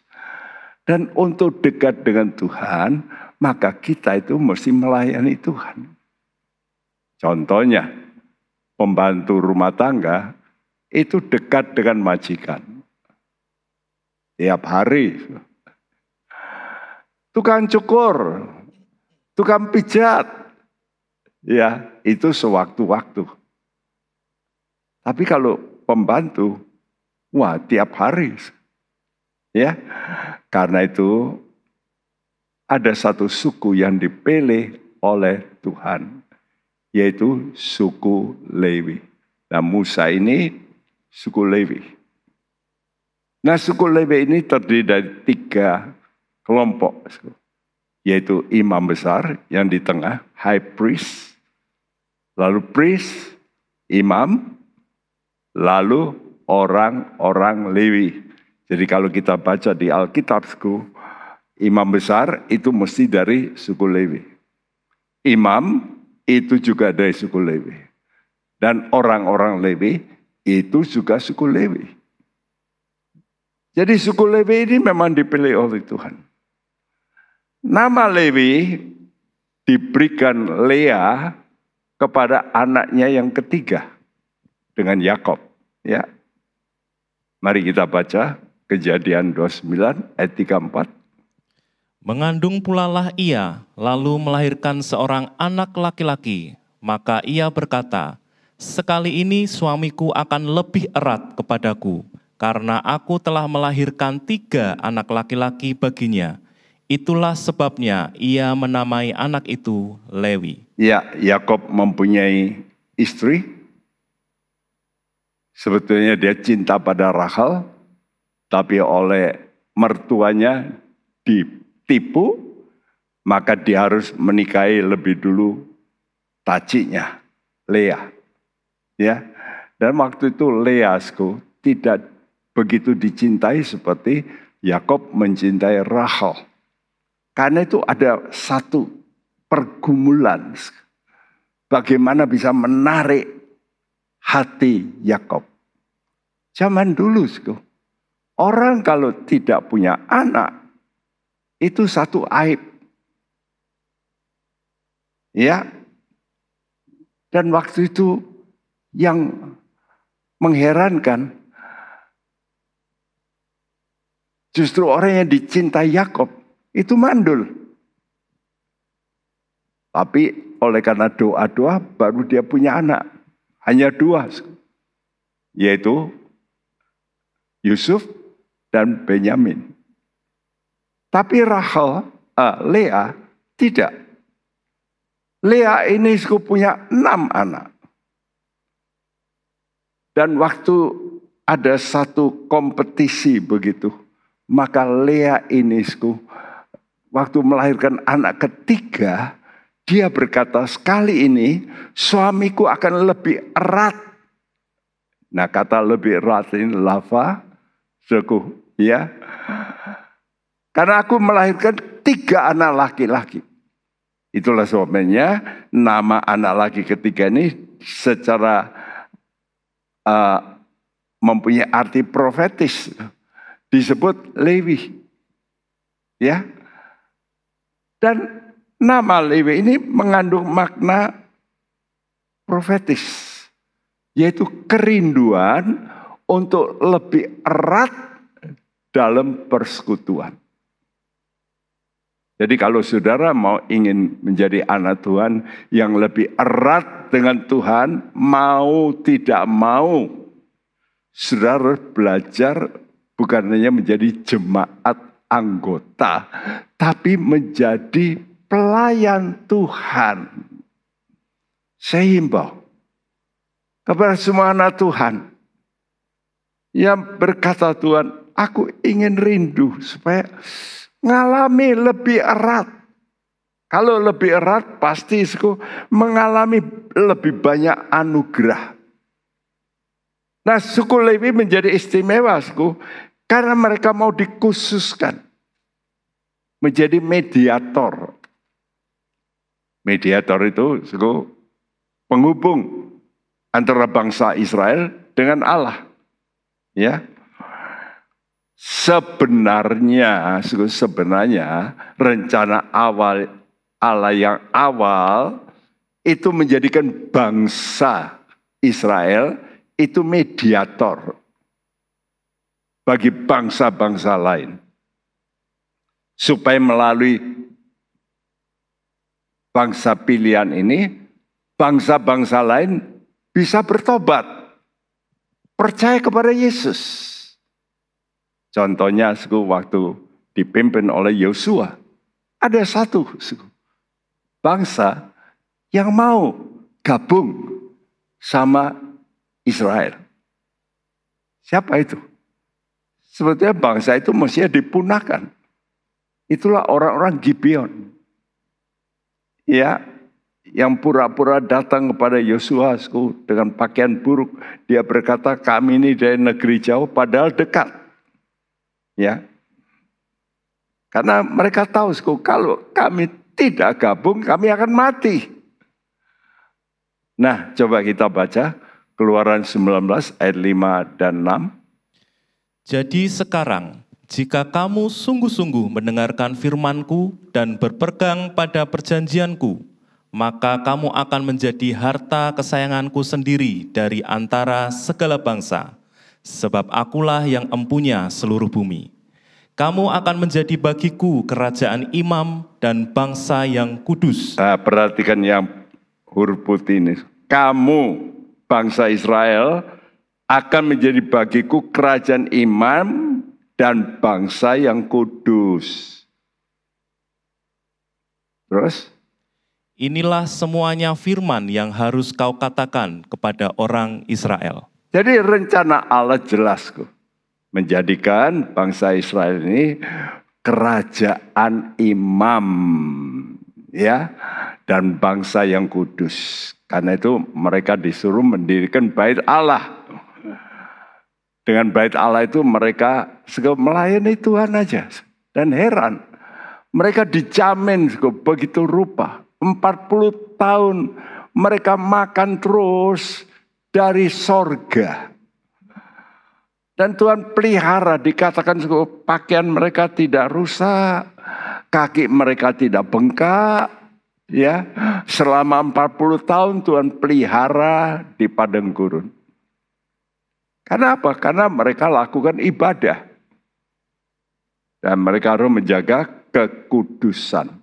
Dan untuk dekat dengan Tuhan, maka kita itu mesti melayani Tuhan. Contohnya, pembantu rumah tangga itu dekat dengan majikan. Tiap hari. Tukang cukur, tukang pijat, ya itu sewaktu-waktu. Tapi kalau pembantu, wah tiap hari. Ya, karena itu ada satu suku yang dipilih oleh Tuhan, yaitu suku Lewi. Nah Musa ini suku Lewi. Nah suku Lewi ini terdiri dari 3 kelompok, yaitu imam besar yang di tengah, high priest, lalu priest, imam, lalu orang-orang Lewi. Jadi kalau kita baca di Alkitab, imam besar itu mesti dari suku Lewi. Imam itu juga dari suku Lewi. Dan orang-orang Lewi itu juga suku Lewi. Jadi suku Lewi ini memang dipilih oleh Tuhan. Nama Lewi diberikan Lea kepada anaknya yang ketiga dengan Yakob. Ya, mari kita baca Kejadian 29 ayat 34. Mengandung pulalah ia, lalu melahirkan seorang anak laki-laki. Maka ia berkata, sekali ini suamiku akan lebih erat kepadaku, karena aku telah melahirkan 3 anak laki-laki baginya. Itulah sebabnya ia menamai anak itu Lewi. Ya, Yakob mempunyai istri. Sebetulnya dia cinta pada Rachel, tapi oleh mertuanya ditipu, maka dia harus menikahi lebih dulu tacinya, Lea. Ya, dan waktu itu Lea tidak begitu dicintai seperti Yakob mencintai Rachel. Karena itu ada satu pergumulan. Bagaimana bisa menarik hati Yakob. Zaman dulu, orang kalau tidak punya anak, itu satu aib. Ya. Dan waktu itu yang mengherankan, justru orang yang dicintai Yakob itu mandul. Tapi oleh karena doa-doa baru dia punya anak. Hanya 2. Yaitu Yusuf dan Benyamin. Tapi Lea tidak. Lea ini punya 6 anak. Dan waktu ada satu kompetisi begitu, maka Lea ini waktu melahirkan anak ketiga, dia berkata, sekali ini suamiku akan lebih erat. Nah kata lebih erat ini lava, ya. Karena aku melahirkan 3 anak laki-laki. Itulah sebabnya nama anak laki ketiga ini secara mempunyai arti profetis. Disebut Lewi. Ya. Dan nama Lewi ini mengandung makna profetis, yaitu kerinduan untuk lebih erat dalam persekutuan. Jadi kalau saudara mau ingin menjadi anak Tuhan yang lebih erat dengan Tuhan, mau tidak mau, saudara belajar bukan hanya menjadi jemaat anggota, tapi menjadi pelayan Tuhan. Saya himbau kepada semua anak Tuhan yang berkata, Tuhan, aku ingin rindu supaya ngalami lebih erat. Kalau lebih erat pasti mengalami lebih banyak anugerah. Nah suku Lewi menjadi istimewa karena mereka mau dikhususkan menjadi mediator. Mediator itu penghubung antara bangsa Israel dengan Allah. Ya. sebenarnya rencana awal Allah yang awal itu menjadikan bangsa Israel itu mediator bagi bangsa-bangsa lain. Supaya melalui bangsa pilihan ini, bangsa-bangsa lain bisa bertobat, percaya kepada Yesus. Contohnya waktu dipimpin oleh Yosua, ada satu bangsa yang mau gabung sama Israel. Siapa itu? Sebetulnya bangsa itu mestinya dipunahkan. Itulah orang-orang Gibeon. Ya, yang pura-pura datang kepada Yosua dengan pakaian buruk. Dia berkata, kami ini dari negeri jauh padahal dekat. Ya. Karena mereka tahu kalau kami tidak gabung, kami akan mati. Nah, coba kita baca Keluaran 19 ayat 5 dan 6. Jadi sekarang, jika kamu sungguh-sungguh mendengarkan firman-Ku dan berpegang pada perjanjian-Ku, maka kamu akan menjadi harta kesayangan-Ku sendiri dari antara segala bangsa, sebab Akulah yang empunya seluruh bumi. Kamu akan menjadi bagiku kerajaan imam dan bangsa yang kudus. Nah, perhatikan yang huruf putih ini. Kamu, bangsa Israel, akan menjadi bagiku kerajaan imam dan bangsa yang kudus. Terus? Inilah semuanya firman yang harus kau katakan kepada orang Israel. Jadi rencana Allah jelas kok. Menjadikan bangsa Israel ini kerajaan imam, ya, dan bangsa yang kudus. Karena itu mereka disuruh mendirikan bait Allah. Dengan bait Allah itu mereka melayani Tuhan aja. Dan heran, mereka dijamin begitu rupa. 40 tahun mereka makan terus dari sorga. Dan Tuhan pelihara, dikatakan pakaian mereka tidak rusak, kaki mereka tidak bengkak. Ya, selama 40 tahun Tuhan pelihara di padang gurun. Karena apa? Karena mereka lakukan ibadah. Dan mereka harus menjaga kekudusan.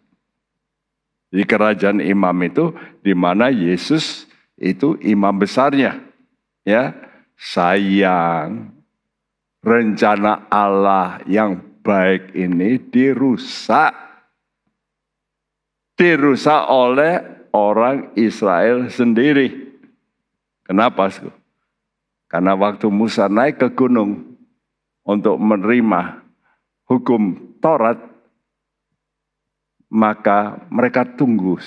Di kerajaan imam itu di mana Yesus itu imam besarnya. Ya, sayang rencana Allah yang baik ini dirusak oleh orang Israel sendiri. Kenapa? Karena waktu Musa naik ke gunung untuk menerima hukum Taurat, maka mereka tunggu.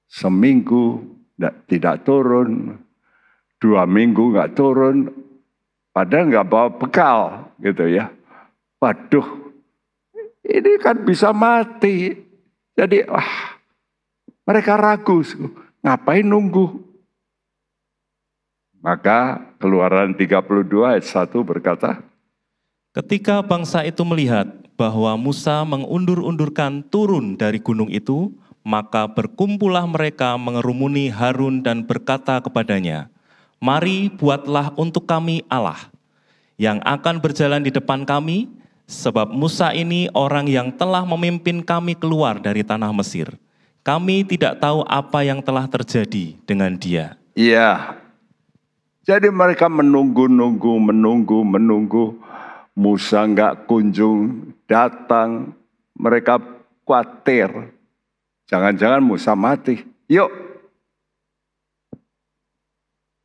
Seminggu tidak turun, 2 minggu nggak turun, padahal nggak bawa bekal, gitu ya. Waduh, ini kan bisa mati. Jadi, mereka ragu, ngapain nunggu? Maka Keluaran 32 ayat 1 berkata, ketika bangsa itu melihat bahwa Musa mengundur-undurkan turun dari gunung itu, maka berkumpullah mereka mengerumuni Harun dan berkata kepadanya, mari buatlah untuk kami Allah, yang akan berjalan di depan kami, sebab Musa ini orang yang telah memimpin kami keluar dari tanah Mesir. Kami tidak tahu apa yang telah terjadi dengan dia. Iya. Jadi mereka menunggu. Musa nggak kunjung datang. Mereka khawatir. Jangan-jangan Musa mati. Yuk.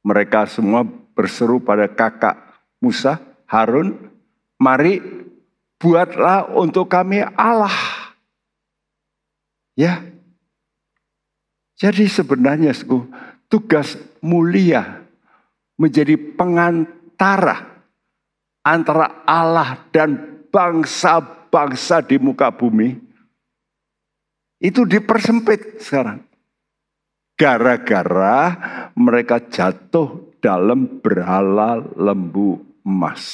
Mereka semua berseru pada kakak Musa, Harun, mari buatlah untuk kami Allah. Ya. Jadi sebenarnya tugas mulia menjadi pengantara antara Allah dan bangsa-bangsa di muka bumi. Itu dipersempit sekarang. Gara-gara mereka jatuh dalam berhala lembu emas.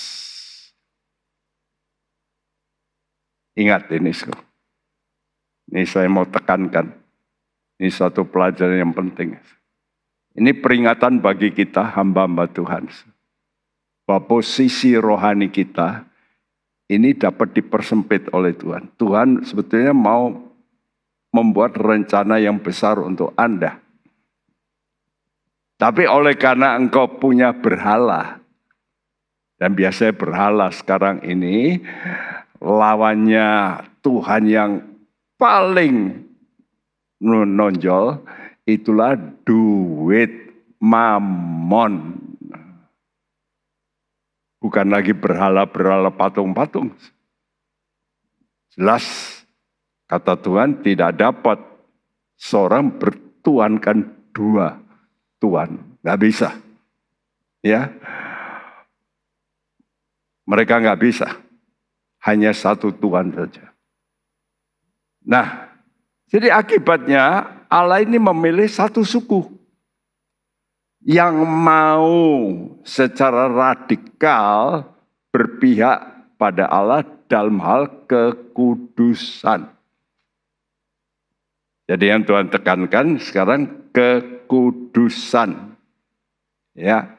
Ingat ini, ini saya mau tekankan. Ini satu pelajaran yang penting. Ini peringatan bagi kita hamba-hamba Tuhan. Bahwa posisi rohani kita ini dapat dipersempit oleh Tuhan. Tuhan sebetulnya mau membuat rencana yang besar untuk Anda. Tapi oleh karena engkau punya berhala, dan biasanya berhala sekarang ini lawannya Tuhan yang paling menonjol, itulah duit, mamon. Bukan lagi berhala-berhala patung-patung. Jelas kata Tuhan tidak dapat seorang bertuankan dua tuan. Nggak bisa. Ya, mereka nggak bisa. Hanya satu Tuhan saja. Nah, jadi akibatnya Allah ini memilih satu suku yang mau secara radikal berpihak pada Allah dalam hal kekudusan. Jadi yang Tuhan tekankan sekarang kekudusan. Ya.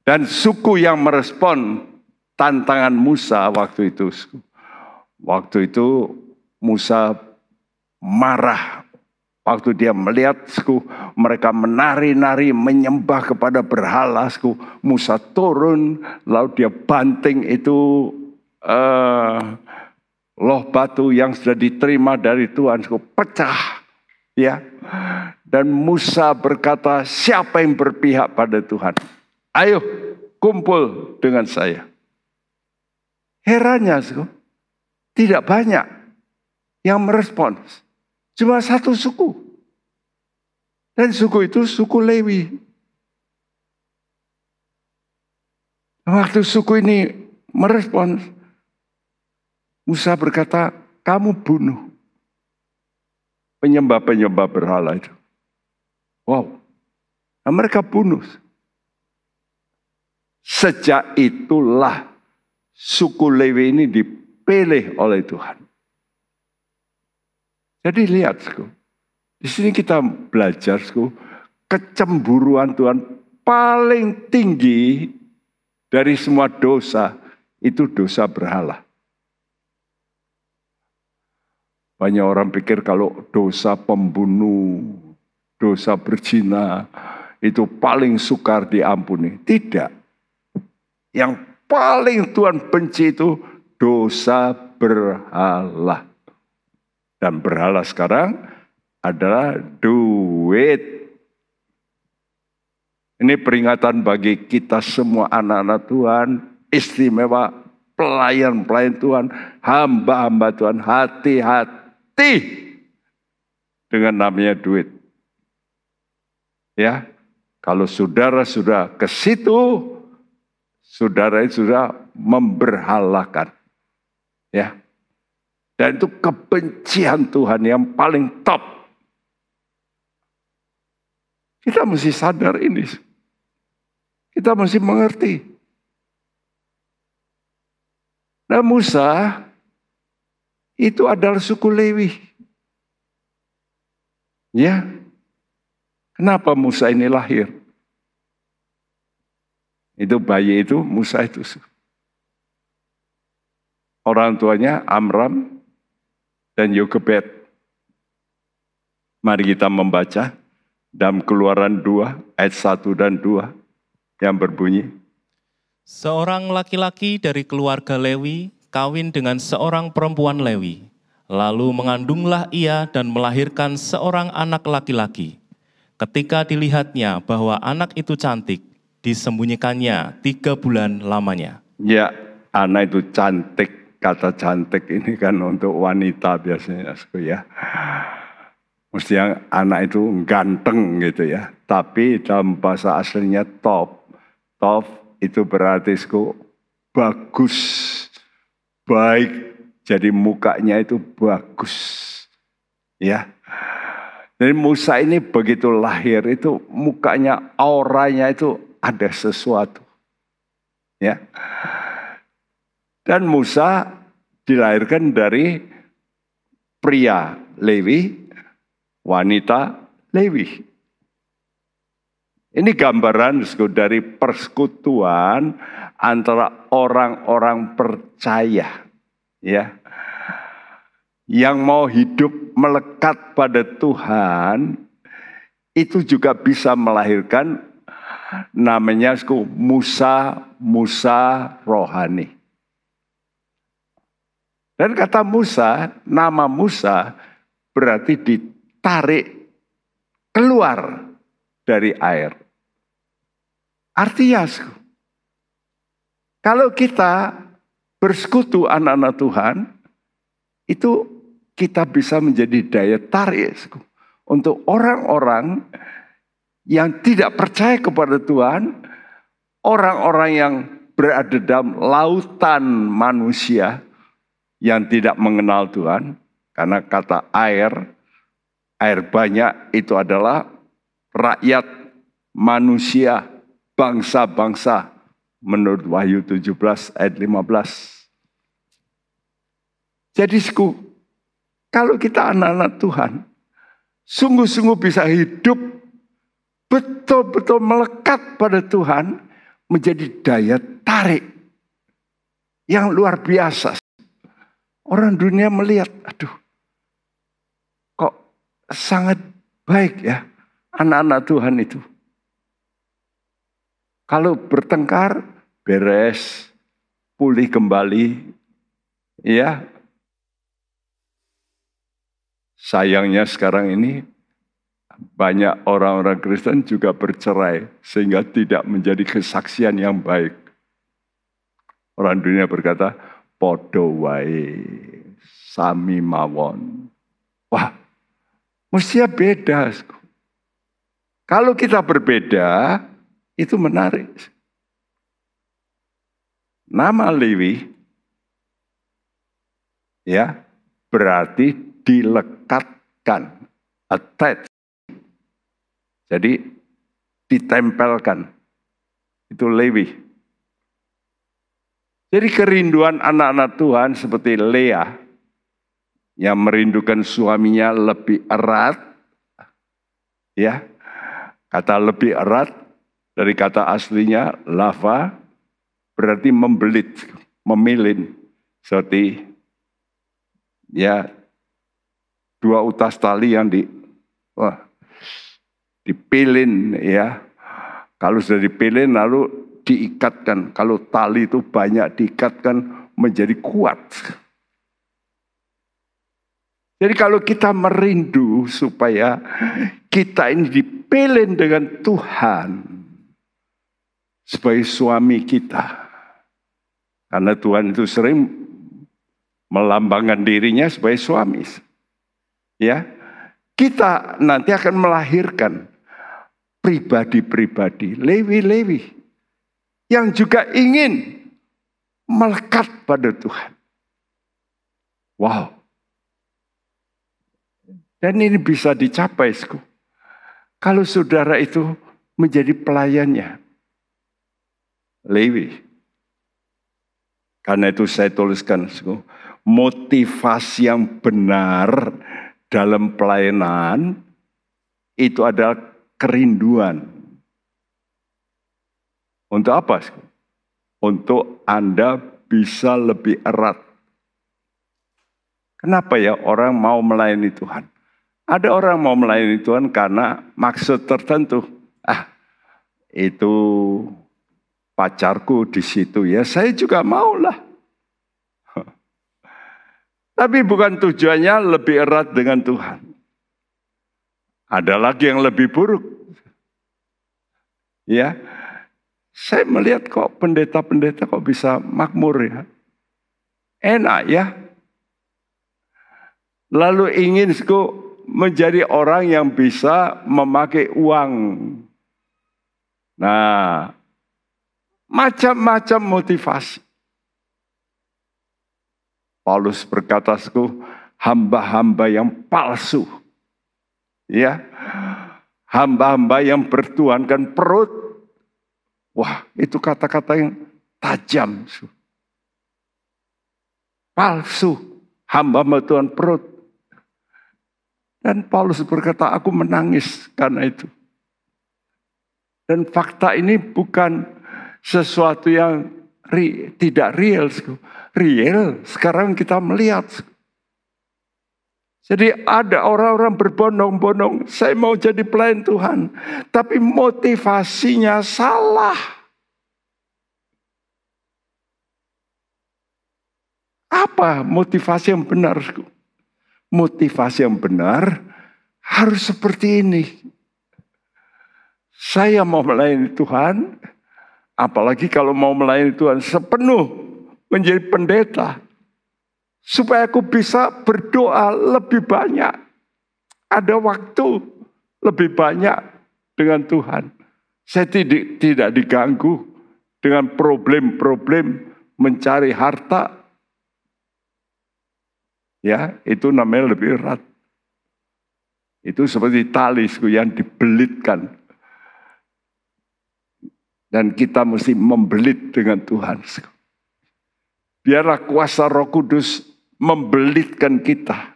Dan suku yang merespon tantangan Musa waktu itu. Waktu itu Musa marah. Waktu dia melihat mereka menari-nari menyembah kepada berhala. Musa turun lalu dia banting itu loh batu yang sudah diterima dari Tuhan. Pecah. Ya. Dan Musa berkata, siapa yang berpihak pada Tuhan? Ayo kumpul dengan saya. Herannya, tidak banyak yang merespons. Cuma satu suku. Dan suku itu suku Lewi. Waktu suku ini merespons, Musa berkata, kamu bunuh penyembah-penyembah berhala itu. Wow. Nah, mereka bunuh. Sejak itulah suku Lewi ini dipilih oleh Tuhan. Jadi lihat, di sini kita belajar, kecemburuan Tuhan paling tinggi dari semua dosa, itu dosa berhala. Banyak orang pikir kalau dosa pembunuh, dosa berzina, itu paling sukar diampuni. Tidak. Yang paling Tuhan benci itu dosa berhala. Dan berhala sekarang adalah duit. Ini peringatan bagi kita semua anak-anak Tuhan, istimewa pelayan-pelayan Tuhan, hamba-hamba Tuhan, hati-hati dengan namanya duit. Ya, kalau saudara sudah ke situ, saudara itu sudah memberhalakan. Ya. Dan itu kebencian Tuhan yang paling top. Kita mesti sadar ini. Kita mesti mengerti. Nah, Musa itu adalah suku Lewi. Ya. Kenapa Musa ini lahir? Itu bayi itu, Musa itu. Orang tuanya Amram dan Yokebed. Mari kita membaca dalam Keluaran 2 ayat 1 dan 2 yang berbunyi. Seorang laki-laki dari keluarga Lewi kawin dengan seorang perempuan Lewi. Lalu mengandunglah ia dan melahirkan seorang anak laki-laki. Ketika dilihatnya bahwa anak itu cantik, disembunyikannya 3 bulan lamanya. Ya, anak itu cantik. Kata cantik ini kan untuk wanita biasanya, ya. Mesti yang anak itu ganteng gitu ya. Tapi dalam bahasa aslinya top. Top itu berarti bagus, baik. Jadi mukanya itu bagus. Ya. Jadi Musa ini begitu lahir itu mukanya, auranya itu ada sesuatu. Ya. Dan Musa dilahirkan dari pria Lewi, wanita Lewi. Ini gambaran dari persekutuan antara orang-orang percaya, ya, yang mau hidup melekat pada Tuhan, itu juga bisa melahirkan namanya Musa rohani. Dan kata Musa, nama Musa berarti ditarik keluar dari air. Artinya, kalau kita bersekutu anak-anak Tuhan, itu kita bisa menjadi daya tarik untuk orang-orang yang tidak percaya kepada Tuhan, orang-orang yang berada dalam lautan manusia yang tidak mengenal Tuhan, karena kata air banyak itu adalah rakyat, manusia, bangsa-bangsa menurut Wahyu 17 ayat 15. Jadi kalau kita anak-anak Tuhan, sungguh-sungguh bisa hidup betul-betul melekat pada Tuhan, menjadi daya tarik yang luar biasa. Orang dunia melihat, aduh, kok sangat baik ya anak-anak Tuhan itu. Kalau bertengkar, beres, pulih kembali, ya. Sayangnya sekarang ini banyak orang-orang Kristen juga bercerai sehingga tidak menjadi kesaksian yang baik. Orang dunia berkata, podo wae, sami mawon. Wah, mestinya beda. Kalau kita berbeda, itu menarik. Nama Lewi, ya, berarti dilekatkan, attach. Jadi ditempelkan. Itu Lewi. Jadi kerinduan anak-anak Tuhan seperti Lea yang merindukan suaminya lebih erat. Ya. Kata lebih erat dari kata aslinya lava berarti membelit, memilin. Seperti ya dua utas tali yang dipilin, ya. Kalau sudah dipilin lalu diikatkan. Kalau tali itu banyak diikatkan menjadi kuat. Jadi kalau kita merindu supaya kita ini dipilin dengan Tuhan sebagai suami kita. Karena Tuhan itu sering melambangkan dirinya sebagai suami. Ya, kita nanti akan melahirkan pribadi-pribadi, Lewi-Lewi, yang juga ingin melekat pada Tuhan. Wow. Dan ini bisa dicapai, kalau saudara itu menjadi pelayannya, Lewi. Karena itu saya tuliskan, motivasi yang benar dalam pelayanan itu adalah kerinduan. Untuk apa? Untuk Anda bisa lebih erat. Kenapa ya orang mau melayani Tuhan? Ada orang mau melayani Tuhan karena maksud tertentu. Itu pacarku di situ, ya saya juga maulah. Tapi bukan tujuannya lebih erat dengan Tuhan. Ada lagi yang lebih buruk. Ya, saya melihat kok pendeta-pendeta kok bisa makmur ya. Enak ya. Lalu ingin menjadi orang yang bisa memakai uang. Nah, macam-macam motivasi. Paulus berkata, hamba-hamba yang palsu. Ya, hamba-hamba yang bertuhankan perut. Wah, itu kata-kata yang tajam. palsu, hamba Tuhan perut. Dan Paulus berkata, aku menangis karena itu. Dan fakta ini bukan sesuatu yang tidak real. Real, sekarang kita melihat. Jadi ada orang-orang berbondong-bondong, saya mau jadi pelayan Tuhan. Tapi motivasinya salah. Apa motivasi yang benar? Motivasi yang benar harus seperti ini. Saya mau melayani Tuhan, apalagi kalau mau melayani Tuhan sepenuh menjadi pendeta. Supaya aku bisa berdoa lebih banyak. Ada waktu lebih banyak dengan Tuhan. Saya tidak diganggu dengan problem-problem mencari harta. Ya, itu namanya lebih erat. Itu seperti tali yang dibelitkan. Dan kita mesti membelit dengan Tuhan. Biarlah kuasa Roh Kudus membelitkan kita.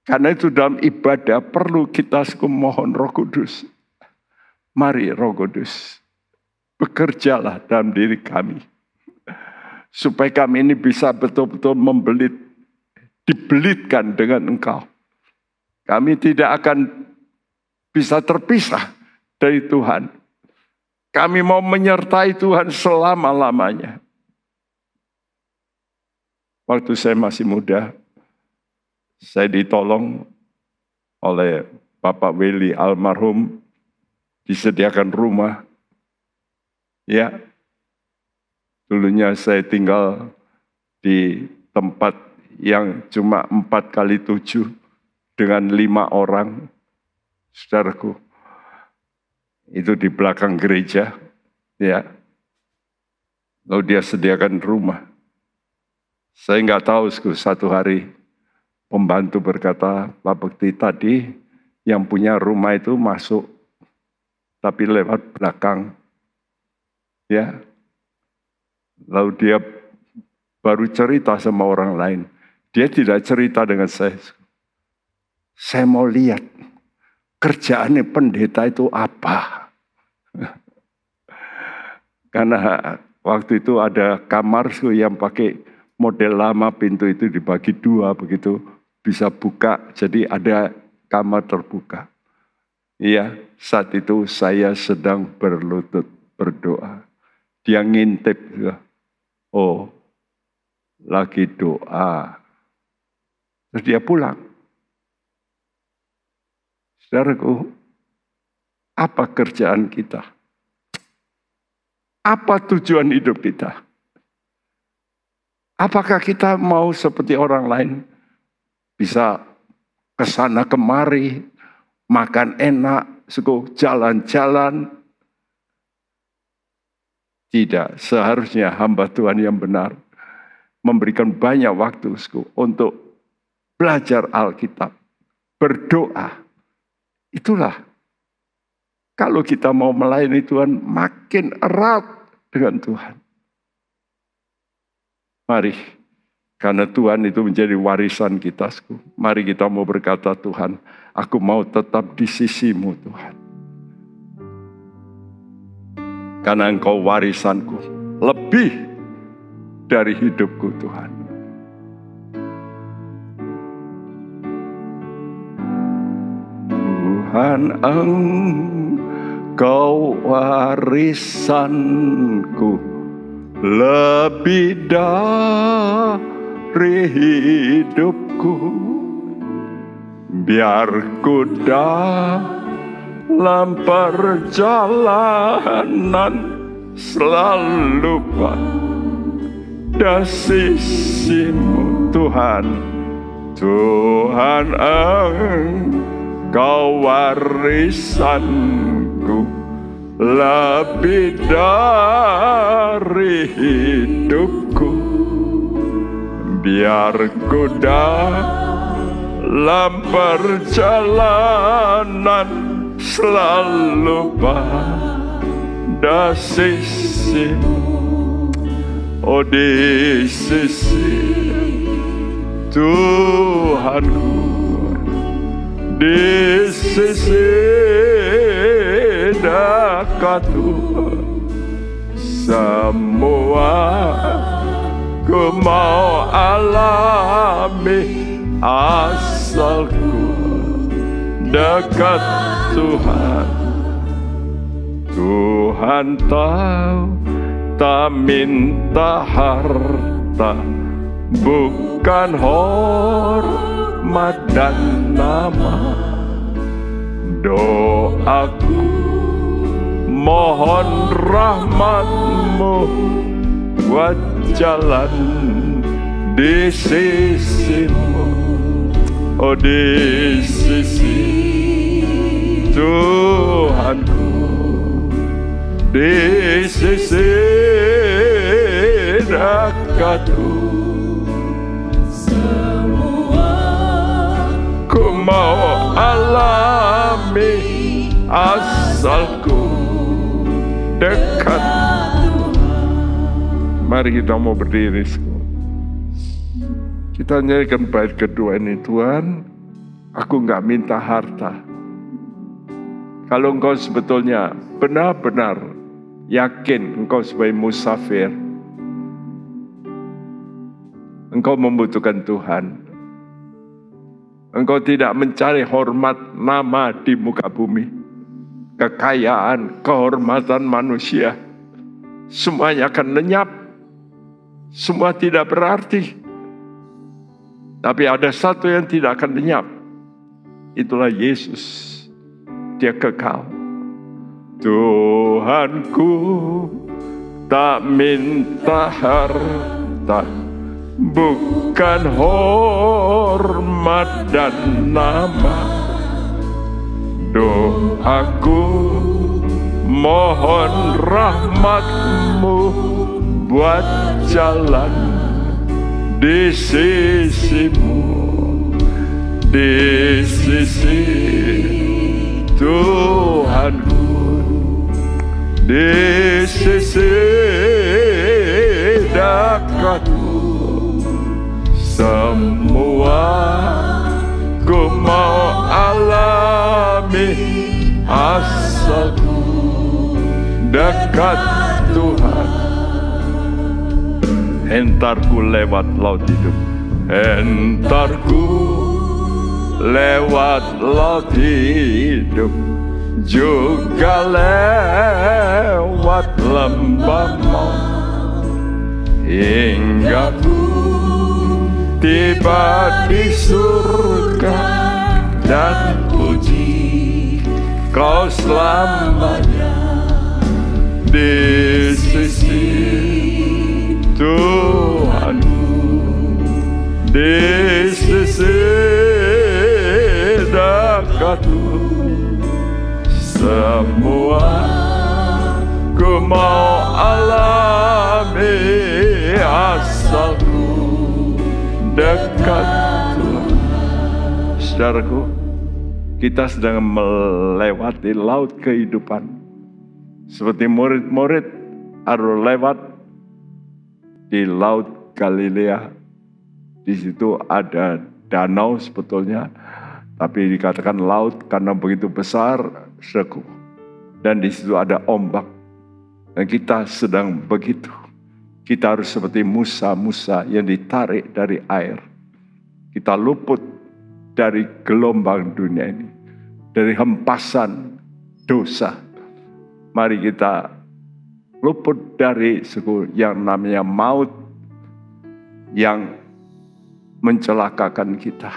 Karena itu dalam ibadah perlu kita mohon Roh Kudus. Mari Roh Kudus, bekerjalah dalam diri kami. Supaya kami ini bisa betul-betul membelit, dibelitkan dengan Engkau. Kami tidak akan bisa terpisah dari Tuhan. Kami mau menyertai Tuhan selama-lamanya. Waktu saya masih muda, saya ditolong oleh Bapak Willy almarhum, disediakan rumah. Ya, dulunya saya tinggal di tempat yang cuma 4x7 dengan 5 orang, saudaraku. Itu di belakang gereja, ya. Lalu dia sediakan rumah. Saya nggak tahu, satu hari pembantu berkata, Pak Bekti tadi yang punya rumah itu masuk, tapi lewat belakang, ya. Lalu dia baru cerita sama orang lain. Dia tidak cerita dengan saya. Saya mau lihat kerjaannya pendeta itu apa. Karena waktu itu ada kamar yang pakai model lama, pintu itu dibagi 2 begitu, bisa buka, jadi ada kamar terbuka. Iya, saat itu saya sedang berlutut berdoa. Dia ngintip, oh lagi doa. Terus dia pulang. Saudaraku, apa kerjaan kita? Apa tujuan hidup kita? Apakah kita mau seperti orang lain? Bisa kesana kemari, makan enak, jalan-jalan. Tidak, seharusnya hamba Tuhan yang benar memberikan banyak waktu untuk belajar Alkitab, berdoa. Itulah. Kalau kita mau melayani Tuhan, makin erat dengan Tuhan. Mari, karena Tuhan itu menjadi warisan kita. Mari kita mau berkata, Tuhan, aku mau tetap di sisi-Mu, Tuhan. Karena Engkau warisanku, lebih dari hidupku, Tuhan. Tuhan, Engkau warisanku, lebih dari hidupku. Biar ku dalam perjalanan selalu pada sisi-Mu, Tuhan. Tuhan, Engkau warisanku, lebih dari hidupku. Biar ku dalam perjalanan selalu pada sisi-Mu. Oh di sisi Tuhanku, di sisi dekat Tuhan, semua ku mau alami asalku dekat Tuhan. Tuhan tahu tak minta harta, bukan hormat dan nama. Doaku mohon rahmat-Mu buat jalan di sisi-Mu. Oh di sisi Tuhanku, di sisi dekat-Ku, semua ku mau alami asalku dekat. Mari kita mau berdiri. Kita nyanyikan bait kedua ini. Tuhan, aku gak minta harta. Kalau engkau sebetulnya benar-benar yakin engkau sebagai musafir, engkau membutuhkan Tuhan. Engkau tidak mencari hormat nama di muka bumi, kekayaan, kehormatan manusia, semuanya akan lenyap, semua tidak berarti. Tapi ada satu yang tidak akan lenyap, itulah Yesus. Dia kekal. Tuhanku tak minta harta, bukan hormat dan nama. Doaku mohon rahmat-Mu buat jalan di sisi-Mu, di sisi Tuhanku, di sisi dekat-Mu, semua ku mau alami asalku dekat Tuhan. Hentarku lewat laut hidup, hentarku lewat laut hidup, juga lewat lembah maut, hingga ku tiba di surga dan puji Kau selamanya di sisi Tuhanku, di sisi dekat-Mu. Semua ku mau alami asalku dekat Tuhan. Saudaraku, kita sedang melewati laut kehidupan. Seperti murid-murid harus lewat di laut Galilea. Di situ ada danau sebetulnya, tapi dikatakan laut karena begitu besar, saudaraku. Dan di situ ada ombak. Dan kita sedang begitu. Kita harus seperti Musa yang ditarik dari air. Kita luput dari gelombang dunia ini, dari hempasan dosa. Mari kita luput dari yang namanya maut yang mencelakakan kita.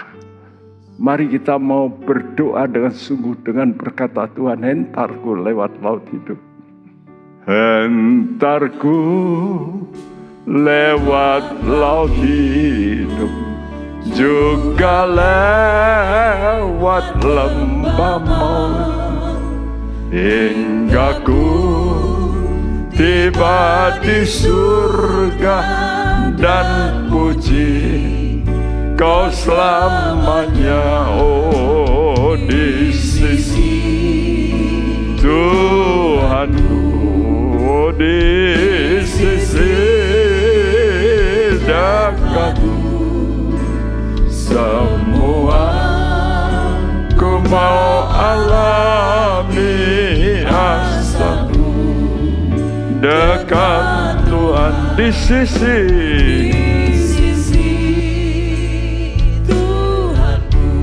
Mari kita mau berdoa dengan sungguh, dengan berkata, Tuhan, hentarku lewat laut hidup. Hentarku lewat laut hidup, juga lewat lembah maut, hingga ku tiba di surga dan puji Kau selamanya, oh di sisi Tuhanku, oh di sisi dekat Tuhan di sisi Tuhanku,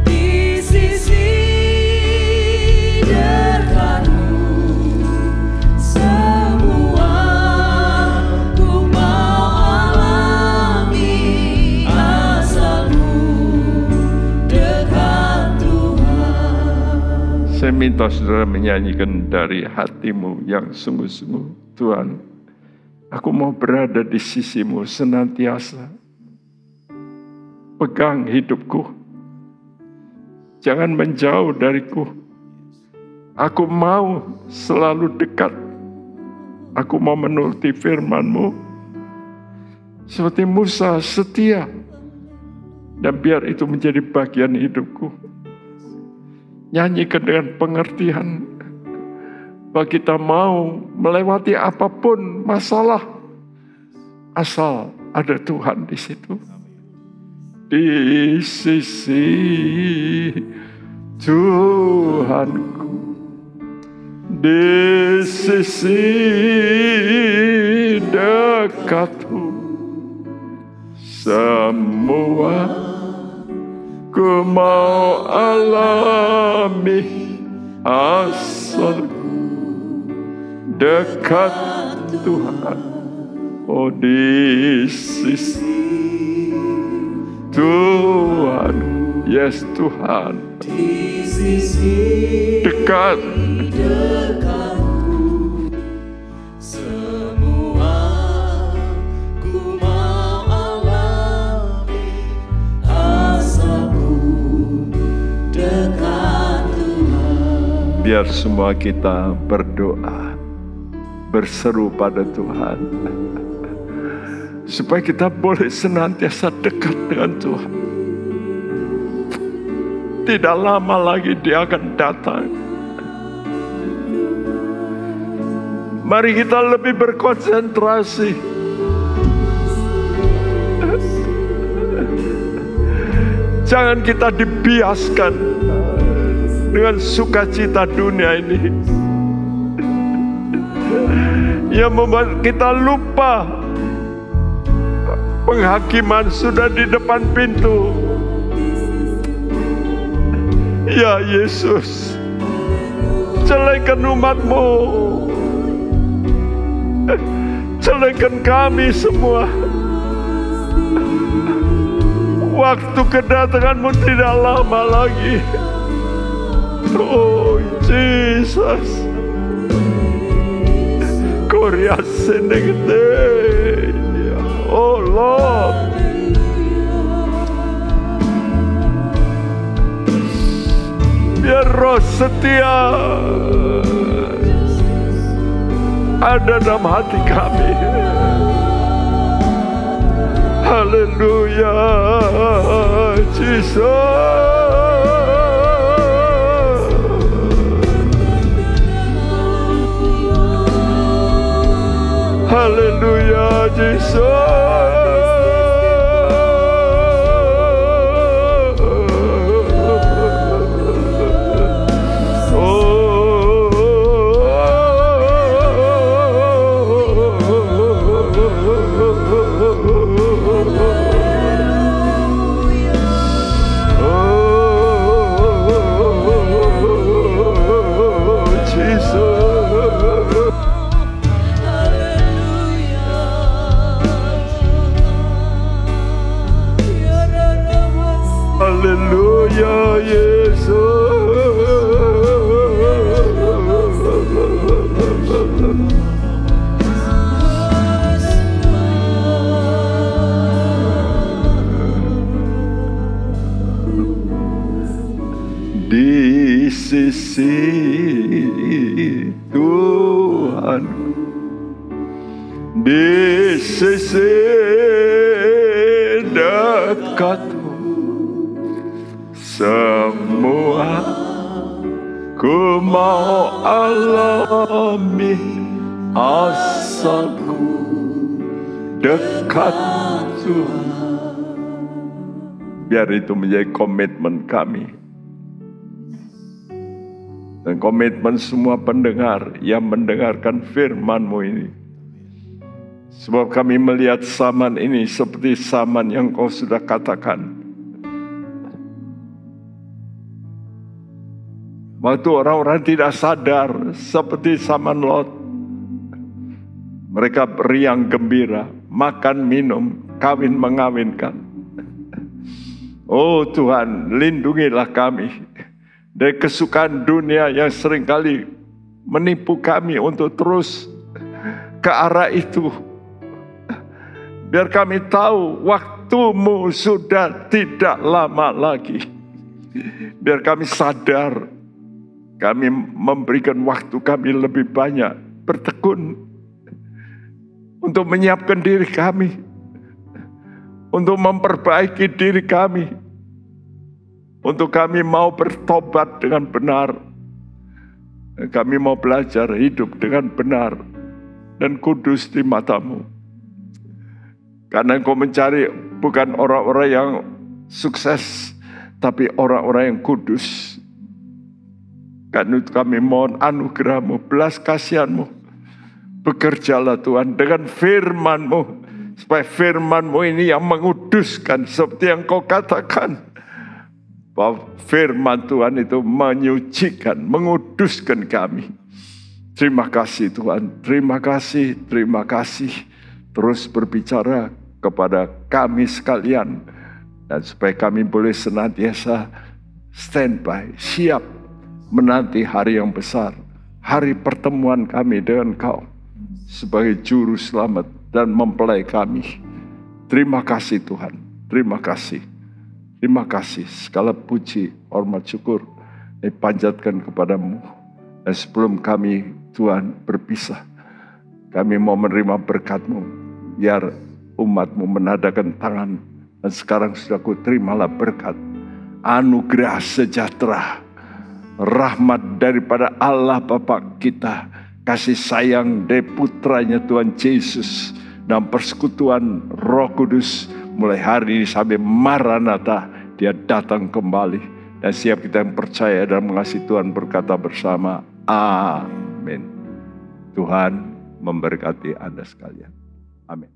di sisi dekatmu, semua ku mau alami asalmu dekat Tuhan. Saya minta saudara menyanyikan dari hatimu yang sungguh-sungguh. Tuhan, aku mau berada di sisimu senantiasa. Pegang hidupku. Jangan menjauh dariku. Aku mau selalu dekat. Aku mau menuruti firman-Mu. Seperti Musa setia. Dan biar itu menjadi bagian hidupku. Nyanyikan dengan pengertian. Bahwa kita mau melewati apapun masalah. Asal ada Tuhan di situ. Di sisi Tuhanku, di sisi dekatmu, semua ku mau alami asalku dekat Tuhan. Oh, di sisi Tuhan, yes Tuhan, Di sisi dekat. dekatmu, semua ku mau alami asalku dekat Tuhan. Biar semua kita berdoa, berseru pada Tuhan, supaya kita boleh senantiasa dekat dengan Tuhan. Tidak lama lagi Dia akan datang. Mari kita lebih berkonsentrasi. Jangan kita dibiaskan dengan sukacita dunia ini yang membuat kita lupa penghakiman sudah di depan pintu. Ya Yesus, celaikan umat-Mu, celaikan kami semua. Waktu kedatangan-Mu tidak lama lagi. Oh Jesus, Korea senegde. Oh Lord, biar roh setia ada dalam hati kami. Haleluya, Jesus. Haleluya, Jesus. Haleluya, Yesus. Di sisi Tuhan, di sisi dekat-Mu, semua ku mau alami asalku dekat Tuhan. Biar itu menjadi komitmen kami. Dan komitmen semua pendengar yang mendengarkan firman-Mu ini. Sebab kami melihat zaman ini seperti zaman yang Kau sudah katakan. Waktu orang-orang tidak sadar seperti zaman Lot. Mereka beriang gembira, makan minum, kawin mengawinkan. Oh Tuhan, lindungilah kami dari kesukaan dunia yang seringkali menipu kami untuk terus ke arah itu. Biar kami tahu waktu-Mu sudah tidak lama lagi. Biar kami sadar, kami memberikan waktu kami lebih banyak bertekun untuk menyiapkan diri kami, untuk memperbaiki diri kami, untuk kami mau bertobat dengan benar. Kami mau belajar hidup dengan benar dan kudus di mata-Mu. Karena Engkau mencari bukan orang-orang yang sukses, tapi orang-orang yang kudus. Karena itu kami mohon anugerah-Mu, belas kasihan-Mu. Bekerjalah Tuhan dengan firman-Mu, supaya firman-Mu ini yang menguduskan seperti yang Kau katakan. Bahwa firman Tuhan itu menyucikan, menguduskan kami. Terima kasih Tuhan, terima kasih, terima kasih. Terus berbicara kepada kami sekalian. Dan supaya kami boleh senantiasa standby, siap menanti hari yang besar. Hari pertemuan kami dengan Kau sebagai juru selamat dan mempelai kami. Terima kasih Tuhan, terima kasih. Terima kasih, segala puji, hormat, syukur dipanjatkan kepada-Mu. Dan sebelum kami Tuhan berpisah, kami mau menerima berkat-Mu, biar umat-Mu menadakan tangan. Dan sekarang sudah ku terimalah berkat, anugerah sejahtera, rahmat daripada Allah Bapa kita, kasih sayang dari putranya Tuhan Yesus, dan persekutuan Roh Kudus, mulai hari ini sampai Maranatha, Dia datang kembali. Dan siap kita yang percaya dan mengasihi Tuhan berkata bersama, amin. Tuhan memberkati Anda sekalian. Amin.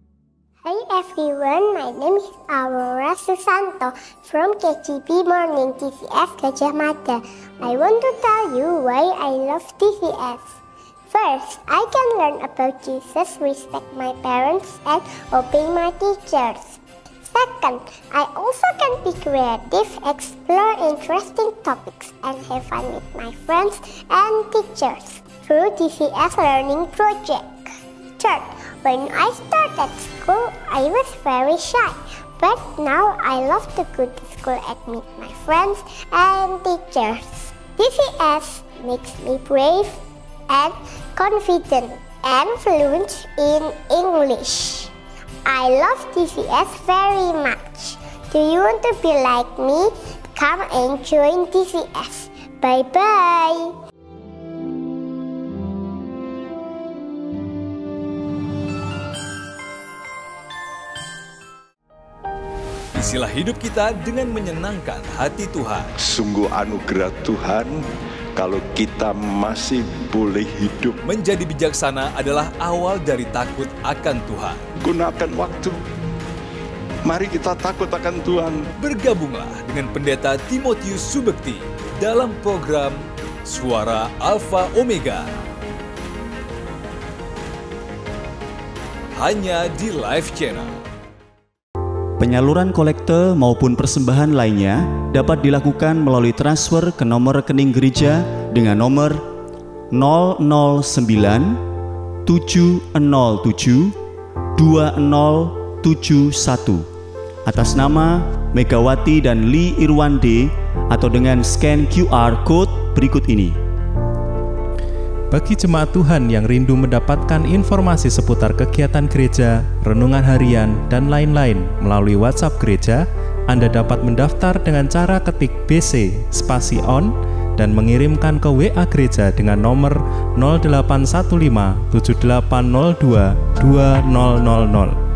Hi everyone, my name is Aurora Susanto from KGB Morning TVS Gajah Mada. I want to tell you why I love TVS. First, I can learn about Jesus, respect my parents, and obey my teachers. Second, I also can be creative, explore interesting topics, and have fun with my friends and teachers through TVS Learning Project. Third, when I started school, I was very shy, but now I love to go to school and meet my friends and teachers. TVS makes me brave and confident and fluent in English. I love TVS very much. Do you want to be like me? Come and join TVS. Bye-bye. Isilah hidup kita dengan menyenangkan hati Tuhan. Sungguh anugerah Tuhan kalau kita masih boleh hidup. Menjadi bijaksana adalah awal dari takut akan Tuhan. Gunakan waktu. Mari kita takut akan Tuhan. Bergabunglah dengan Pendeta Timotius Subekti dalam program Suara Alfa Omega. Hanya di Live Channel. Penyaluran kolekte maupun persembahan lainnya dapat dilakukan melalui transfer ke nomor rekening gereja dengan nomor 009 707 2071 atas nama Megawati dan Lee Irwande atau dengan scan QR Code berikut ini. Bagi jemaat Tuhan yang rindu mendapatkan informasi seputar kegiatan gereja, renungan harian, dan lain-lain melalui WhatsApp gereja, Anda dapat mendaftar dengan cara ketik BC spasi on dan mengirimkan ke WA gereja dengan nomor 0815 7802 2000.